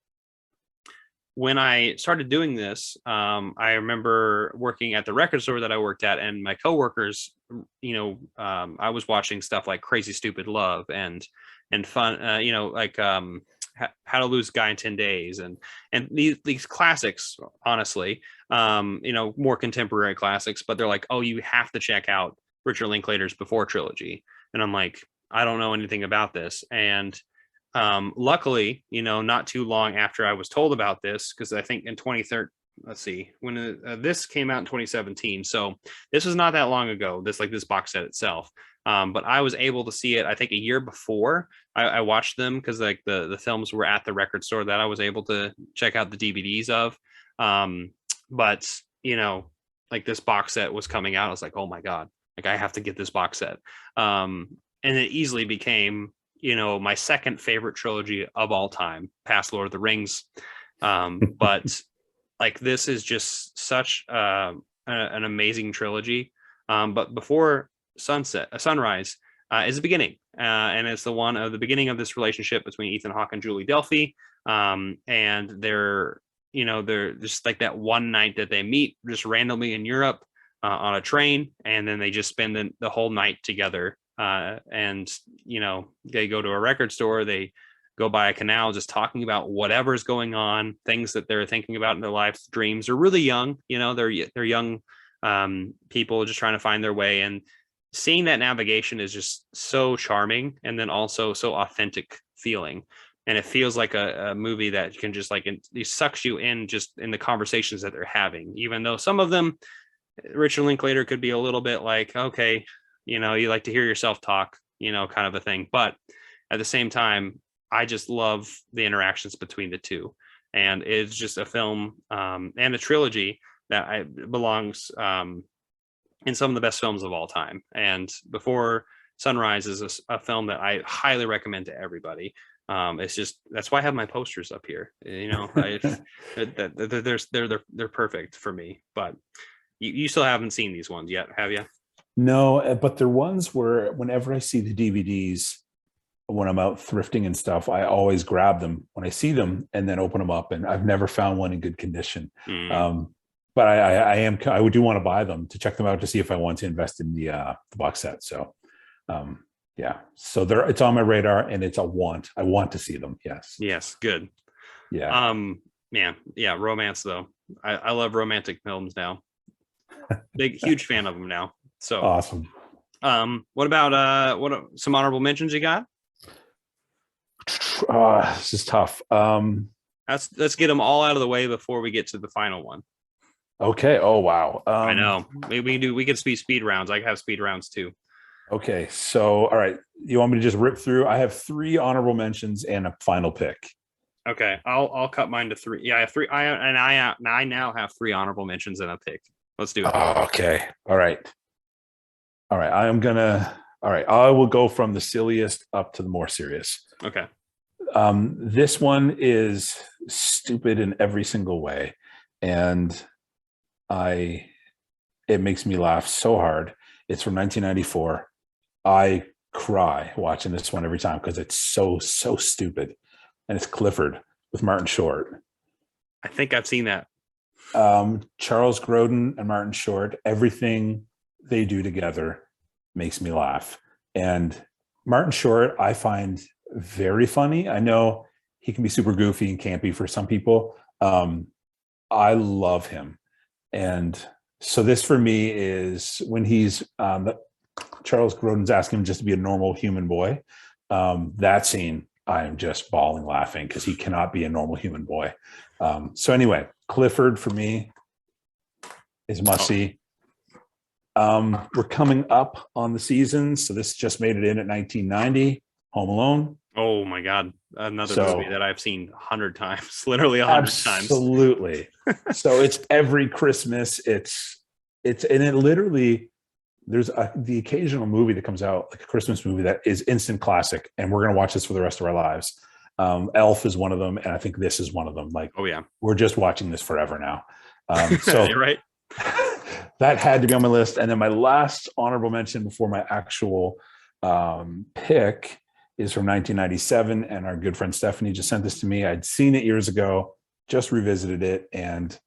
when I started doing this, I remember working at the record store that I worked at, and my coworkers, you know, I was watching stuff like Crazy Stupid Love and fun, you know, like How to Lose a Guy in 10 Days, and these classics, honestly, you know, more contemporary classics. But they're like, oh, you have to check out Richard Linklater's Before trilogy, and I'm like, I don't know anything about this. And luckily, you know, not too long after I was told about this, because I think in 2013, let's see, when this came out in 2017, so this was not that long ago, this box set itself. But I was able to see it, I think, a year before I watched them, because like the films were at the record store that I was able to check out the DVDs of. But you know, like this box set was coming out, I was like, oh my God, like I have to get this box set. And it easily became, you know, my second favorite trilogy of all time, past Lord of the Rings. But like, this is just such an amazing trilogy. But Before Sunrise is the beginning, and it's the beginning of this relationship between Ethan Hawke and Julie Delpy. And they're just like that one night that they meet just randomly in Europe on a train, and then they just spend the whole night together. And you know, they go to a record store, they go by a canal, just talking about whatever's going on, things that they're thinking about in their lives, dreams. They're really young, you know, they're young people just trying to find their way, and seeing that navigation is just so charming, and then also so authentic feeling. And it feels like a movie that can just like, it sucks you in just in the conversations that they're having, even though some of them, Richard Linklater could be a little bit like, okay, you know, you like to hear yourself talk, you know, kind of a thing. But at the same time, I just love the interactions between the two. And it's just a film and a trilogy that belongs in some of the best films of all time. And Before Sunrise is a film that I highly recommend to everybody. It's just, that's why I have my posters up here. You know, they're perfect for me. But you still haven't seen these ones yet, have you? No, but they're ones where whenever I see the DVDs, when I'm out thrifting and stuff, I always grab them when I see them and then open them up. And I've never found one in good condition. But I do want to buy them to check them out to see if I want to invest in the box set. So yeah, so it's on my radar, and it's a want. I want to see them. Yes. Yes. Good. Yeah. Yeah, romance though. I love romantic films now. Huge fan of them now. So Awesome. what about some honorable mentions you got? This is tough. Let's get them all out of the way before we get to the final one. Okay. Oh wow. I know. Maybe we could speed rounds. I have speed rounds too. Okay. So all right. You want me to just rip through? I have 3 honorable mentions and a final pick. Okay. I'll cut mine to 3. Yeah, I have 3. I now have 3 honorable mentions and a pick. Let's do it. Okay. All right. All right. All right. I will go from the silliest up to the more serious. Okay. This one is stupid in every single way. And it makes me laugh so hard. It's from 1994. I cry watching this one every time because it's so stupid. And it's Clifford with Martin Short. I think I've seen that. Charles Grodin and Martin Short, everything they do together makes me laugh. And Martin Short, I find very funny. I know he can be super goofy and campy for some people. I love him. And so this for me is when he's Charles Grodin's asking him just to be a normal human boy. That scene, I am just bawling laughing because he cannot be a normal human boy. So anyway, Clifford for me is must see. We're coming up on the season, so this just made it in at 1990. Home Alone. Oh my God, another movie that I've seen 100 times, literally 100 times. Absolutely. So it's every Christmas. It's and it literally there's the occasional movie that comes out like a Christmas movie that is instant classic, and we're gonna watch this for the rest of our lives. Elf is one of them, and I think this is one of them. Like, oh yeah, we're just watching this forever now. So you're right. That had to be on my list. And then my last honorable mention before my actual pick is from 1997. And our good friend Stephanie just sent this to me. I'd seen it years ago, just revisited it, and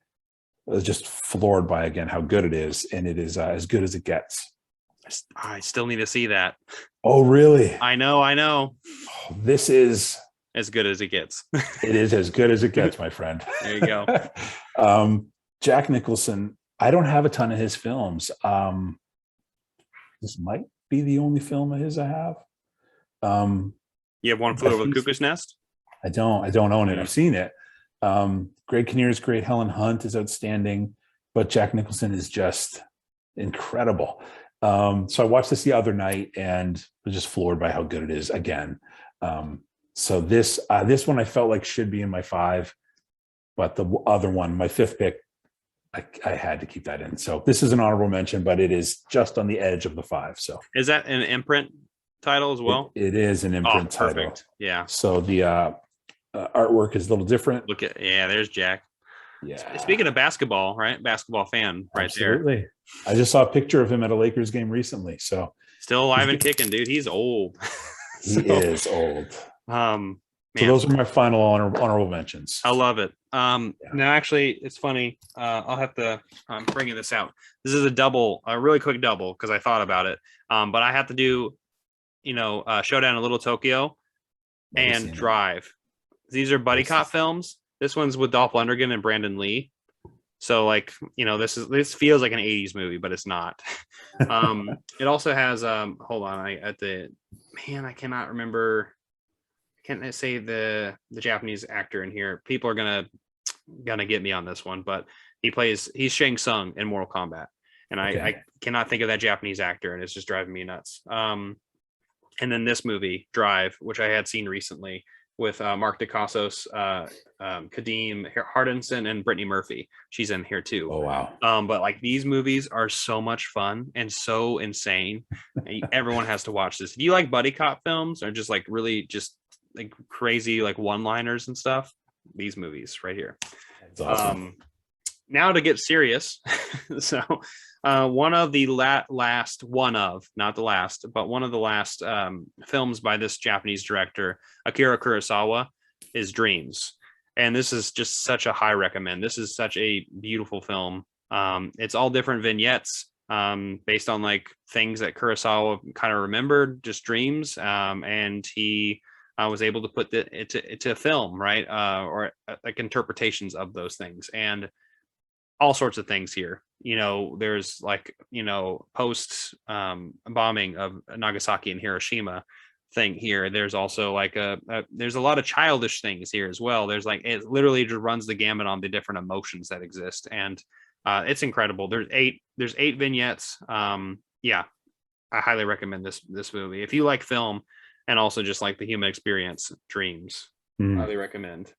was just floored by, again, how good it is. And it is as good as it gets. I still need to see that. Oh, really? I know. Oh, this is as good as it gets. It is as good as it gets, my friend. There you go. Jack Nicholson. I don't have a ton of his films. This might be the only film of his I have. You have One Flew Over the Cuckoo's Nest? I don't own it. I've seen it. Greg Kinnear's great. Helen Hunt is outstanding, but Jack Nicholson is just incredible. So I watched this the other night and was just floored by how good it is again. So this one I felt like should be in my 5, but the other one, my 5th pick, I had to keep that in. So this is an honorable mention, but it is just on the edge of the 5. So is that an imprint title as well? It is an imprint title. Yeah. So the artwork is a little different. There's Jack. Yeah. Speaking of basketball, right? Basketball fan right Absolutely. there. I just saw a picture of him at a Lakers game recently. So still alive and kicking, dude. He's old. He is old. Man. So those are my final honorable mentions. I love it. Now, actually, it's funny. I'll have to. I'm bringing this out. This is a really quick double because I thought about it. But I have to do, Showdown in Little Tokyo and Drive. These are buddy cop films. This one's with Dolph Lundgren and Brandon Lee. So, this feels like an '80s movie, but it's not. It also has. Hold on. I cannot remember. Can't I say the Japanese actor in here? People are gonna get me on this one, but he's Shang Tsung in Mortal Kombat, and I cannot think of that Japanese actor, and it's just driving me nuts. And then this movie Drive, which I had seen recently with Mark Dacascos, Kadeem Hardison, and Brittany Murphy. She's in here too. Oh wow! But these movies are so much fun and so insane. Everyone has to watch this. If you like buddy cop films or just really just crazy one-liners and stuff, these movies right here. That's awesome. Now to get serious. So one of the last films by this Japanese director Akira Kurosawa is Dreams, and this is just such a high recommend. This is such a beautiful film. It's all different vignettes based on things that Kurosawa kind of remembered, just dreams, and he was able to put it to a film, right? Or like interpretations of those things, and all sorts of things here. There's like, post bombing of Nagasaki and Hiroshima thing here. There's also like there's a lot of childish things here as well. There's like, it literally just runs the gamut on the different emotions that exist, and it's incredible. There's eight vignettes. Yeah, I highly recommend this movie if you like film and also just like the human experience. Dreams. Highly recommend.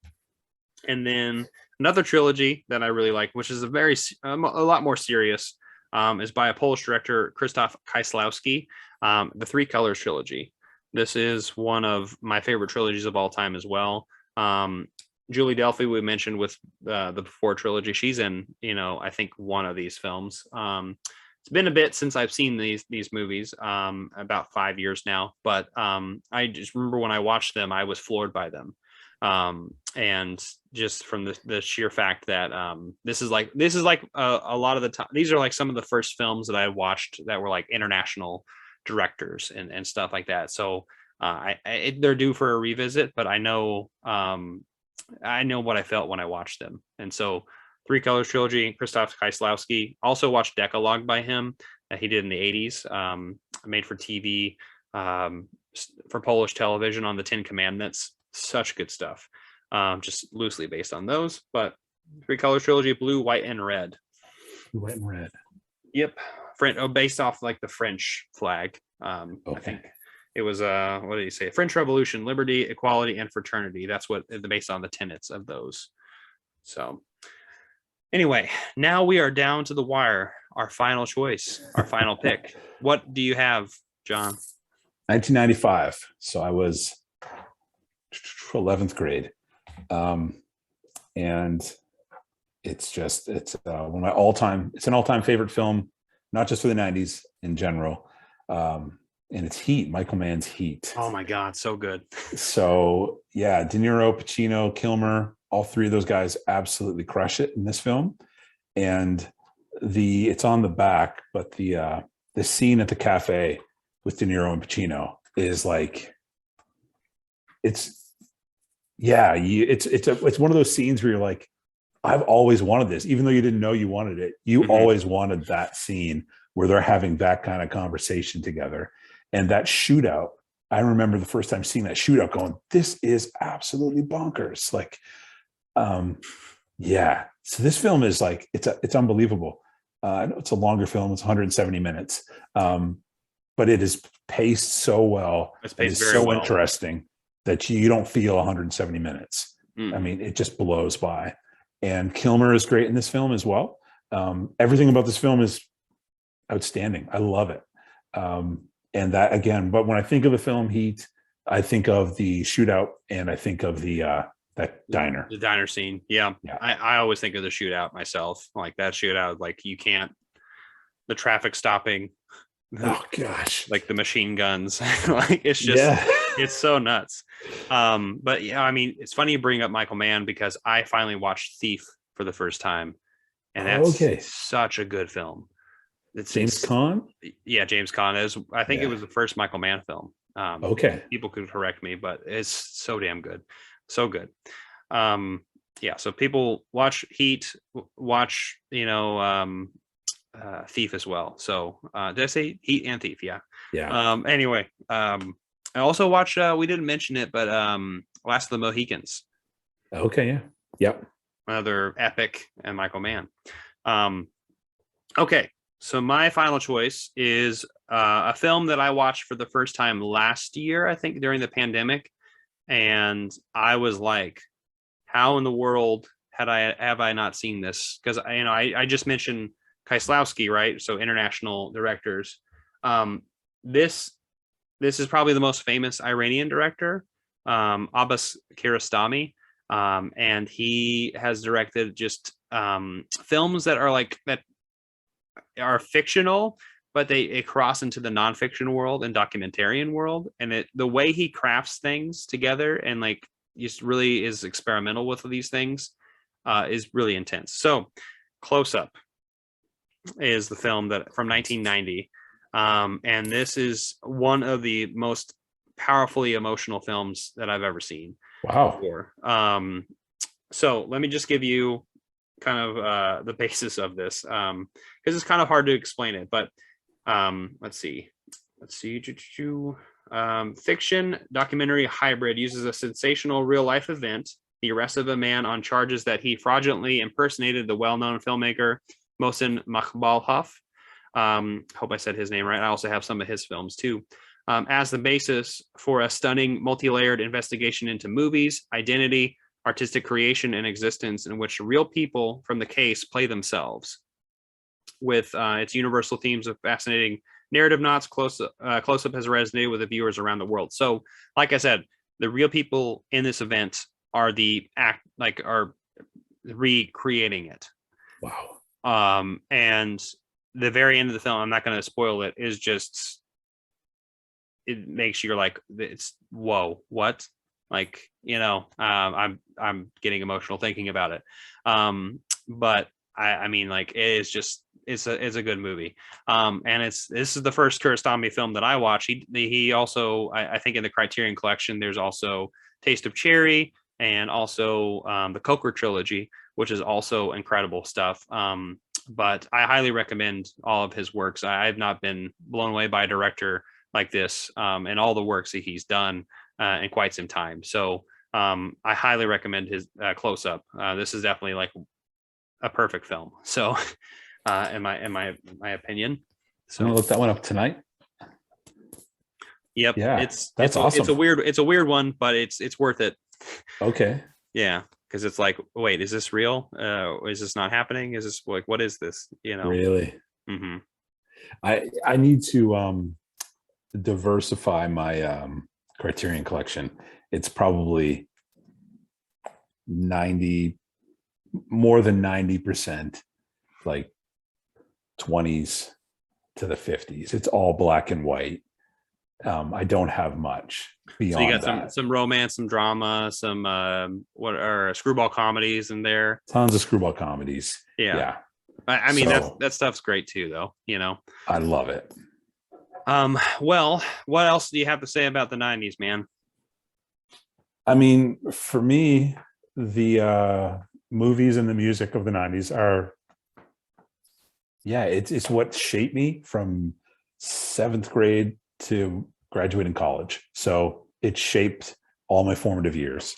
And then another trilogy that I really like, which is a lot more serious, is by a Polish director, Krzysztof Kieślowski, the Three Colors trilogy. This is one of my favorite trilogies of all time as well. Julie Delpy, we mentioned with the Before trilogy. She's in, I think one of these films. It's been a bit since I've seen these movies, about 5 years now. But I just remember when I watched them, I was floored by them. And just from the sheer fact that this is like a lot of the time, these are like some of the first films that I watched that were like international directors and stuff like that. So they're due for a revisit, but I know what I felt when I watched them. And so Three Colors trilogy, Krzysztof Kieślowski. Also watched Decalogue by him that he did in the 80s, made for TV, for Polish television on the Ten Commandments. Such good stuff. Just loosely based on those, but Three Colors trilogy, blue, white, and red. White and red. Yep. Based off like the French flag. Okay. I think it was what did he say? French Revolution, liberty, equality, and fraternity. That's what based on the tenets of those. So anyway, now we are down to the wire. Our final choice, our final pick. What do you have, John? 1995. So I was 11th grade. And it's one of my it's an all-time favorite film, not just for the 90s in general. And it's Heat, Michael Mann's Heat. Oh my God, so good. So yeah, De Niro, Pacino, Kilmer, all three of those guys absolutely crush it in this film. And it's on the back, but the scene at the cafe with De Niro and Pacino is like, it's one of those scenes where you're like, I've always wanted this, even though you didn't know you wanted it. You always wanted that scene where they're having that kind of conversation together. And that shootout, I remember the first time seeing that shootout going, this is absolutely bonkers. Like, yeah. So this film is like, it's unbelievable. I know it's a longer film. It's 170 minutes. But it is paced so well. It's paced very well. Interesting that you don't feel 170 minutes. I mean, it just blows by. And Kilmer is great in this film as well. Everything about this film is outstanding. I love it. And that again, but when I think of the film Heat, I think of the shootout and I think of that diner. The diner scene. Yeah. I always think of the shootout myself. Like that shootout, like the traffic stopping. Oh gosh. Like the machine guns. Like it's just, it's so nuts. But yeah, I mean, it's funny you bring up Michael Mann because I finally watched Thief for the first time. And that's such a good film. It's James Caan? Yeah, James Caan is. I think it was the first Michael Mann film. People could correct me, but it's so damn good. So good. Yeah, so people watch Heat, watch, Thief as well. So did I say Heat and Thief? Yeah. Anyway, I also watched, we didn't mention it, but Last of the Mohicans. Okay, yeah. Yep. Another epic and Michael Mann. Okay, so my final choice is a film that I watched for the first time last year, I think during the pandemic. And I was like, how in the world have I not seen this? Because I just mentioned Kieślowski, right? So international directors. This is probably the most famous Iranian director, Abbas Kiarostami. And he has directed just films that are fictional, but they cross into the nonfiction world and documentarian world. And the way he crafts things together and like just really is experimental with these things is really intense. So Close Up is the film that from 1990. And this is one of the most powerfully emotional films that I've ever seen. Wow. Before. So let me just give you kind of the basis of this, because it's kind of hard to explain it. But let's see. Fiction documentary hybrid uses a sensational real life event, the arrest of a man on charges that he fraudulently impersonated the well-known filmmaker Mohsen Makhmalbaf. Hope I said his name right. I also have some of his films too. As the basis for a stunning multi-layered investigation into movies, identity, artistic creation, and existence, in which real people from the case play themselves, with its universal themes of fascinating narrative knots. Close-up has resonated with the viewers around the world. So, like I said, the real people in this event are are recreating it. Wow. And the very end of the film, I'm not going to spoil it, is just, it makes you like, it's whoa, what? Like, I'm getting emotional thinking about it. But I mean, like, it is just, it's a good movie. And this is the first Kurosami film that I watched. He also, I think in the Criterion Collection, there's also Taste of Cherry, and also the Coker trilogy, which is also incredible stuff. But I highly recommend all of his works. I've not been blown away by a director like this, and all the works that he's done in quite some time. So I highly recommend his Close Up. This is definitely like a perfect film. So in my opinion. So I'm gonna look that one up tonight. Yep. Yeah, it's awesome. It's a weird one, but it's worth it. Okay. Yeah. Because it's like, wait, is this real? Is this not happening? Is this like, what is this? Really? Mm-hmm. I need to diversify my Criterion Collection. It's probably more than 90%, like 20s to the 50s. It's all black and white. I don't have much beyond So you got that. some romance, some drama, some what are screwball comedies in there. Tons of screwball comedies. Yeah. I mean, So, that stuff's great too, though. I love it. Well, what else do you have to say about the 90s, man? I mean, for me, the movies and the music of the 90s are, it's what shaped me from 7th grade to graduating college. So it shaped all my formative years.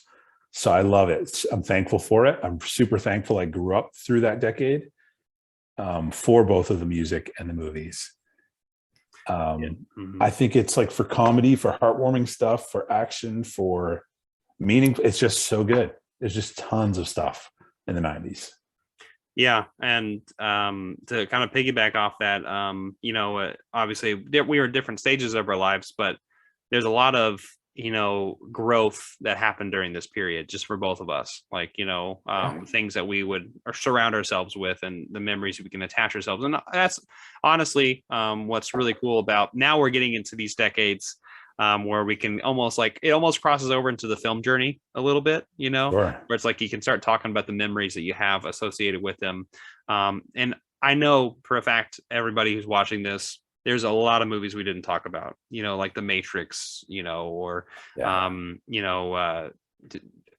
So I love it. I'm thankful for it. I'm super thankful I grew up through that decade, for both of the music and the movies. Mm-hmm. I think it's like for comedy, for heartwarming stuff, for action, for meaning. It's just so good. There's just tons of stuff in the 90s. Yeah. And to kind of piggyback off that, obviously we were at different stages of our lives, but there's a lot of, growth that happened during this period, just for both of us, like, things that we would surround ourselves with, and the memories we can attach ourselves. And that's honestly what's really cool about now. We're getting into these decades where we can almost, like, it almost crosses over into the film journey a little bit, Sure. where it's like you can start talking about the memories that you have associated with them. And I know for a fact, everybody who's watching this, there's a lot of movies we didn't talk about, like The Matrix, or,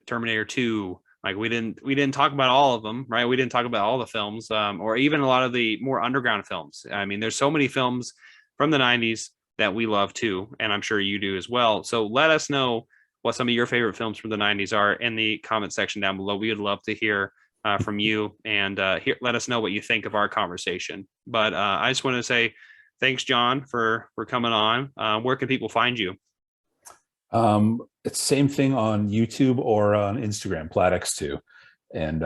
Terminator 2. Like we didn't talk about all of them, right? We didn't talk about all the films, or even a lot of the more underground films. I mean, there's so many films from the 90s that we love too, and I'm sure you do as well. So let us know what some of your favorite films from the 90s are in the comment section down below. We would love to hear from you, and let us know what you think of our conversation. But I just want to say thanks, John, for coming on. Where can people find you? It's same thing on YouTube or on Instagram, Plaidx2. And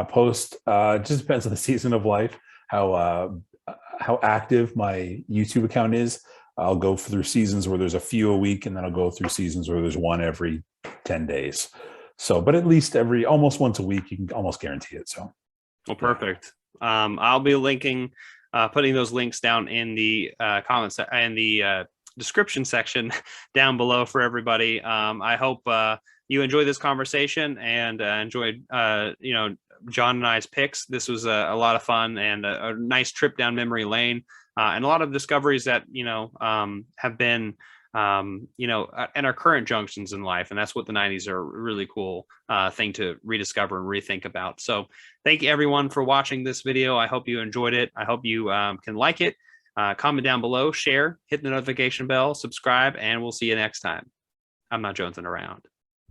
post, it just depends on the season of life, how active my YouTube account is. I'll go through seasons where there's a few a week, and then I'll go through seasons where there's one every 10 days. So, but at least almost once a week, you can almost guarantee it. So, well, perfect. I'll be linking, putting those links down in the comments and the description section down below for everybody. I hope you enjoyed this conversation and enjoyed, John and I's picks. This was a lot of fun and a nice trip down memory lane, and a lot of discoveries that have been and our current junctions in life. And that's what the 90s are a really cool thing to rediscover and rethink about. So thank you everyone for watching this video. I hope you enjoyed it. I hope you can like it. Comment down below, share, hit the notification bell, subscribe, and we'll see you next time. I'm not jonesing around.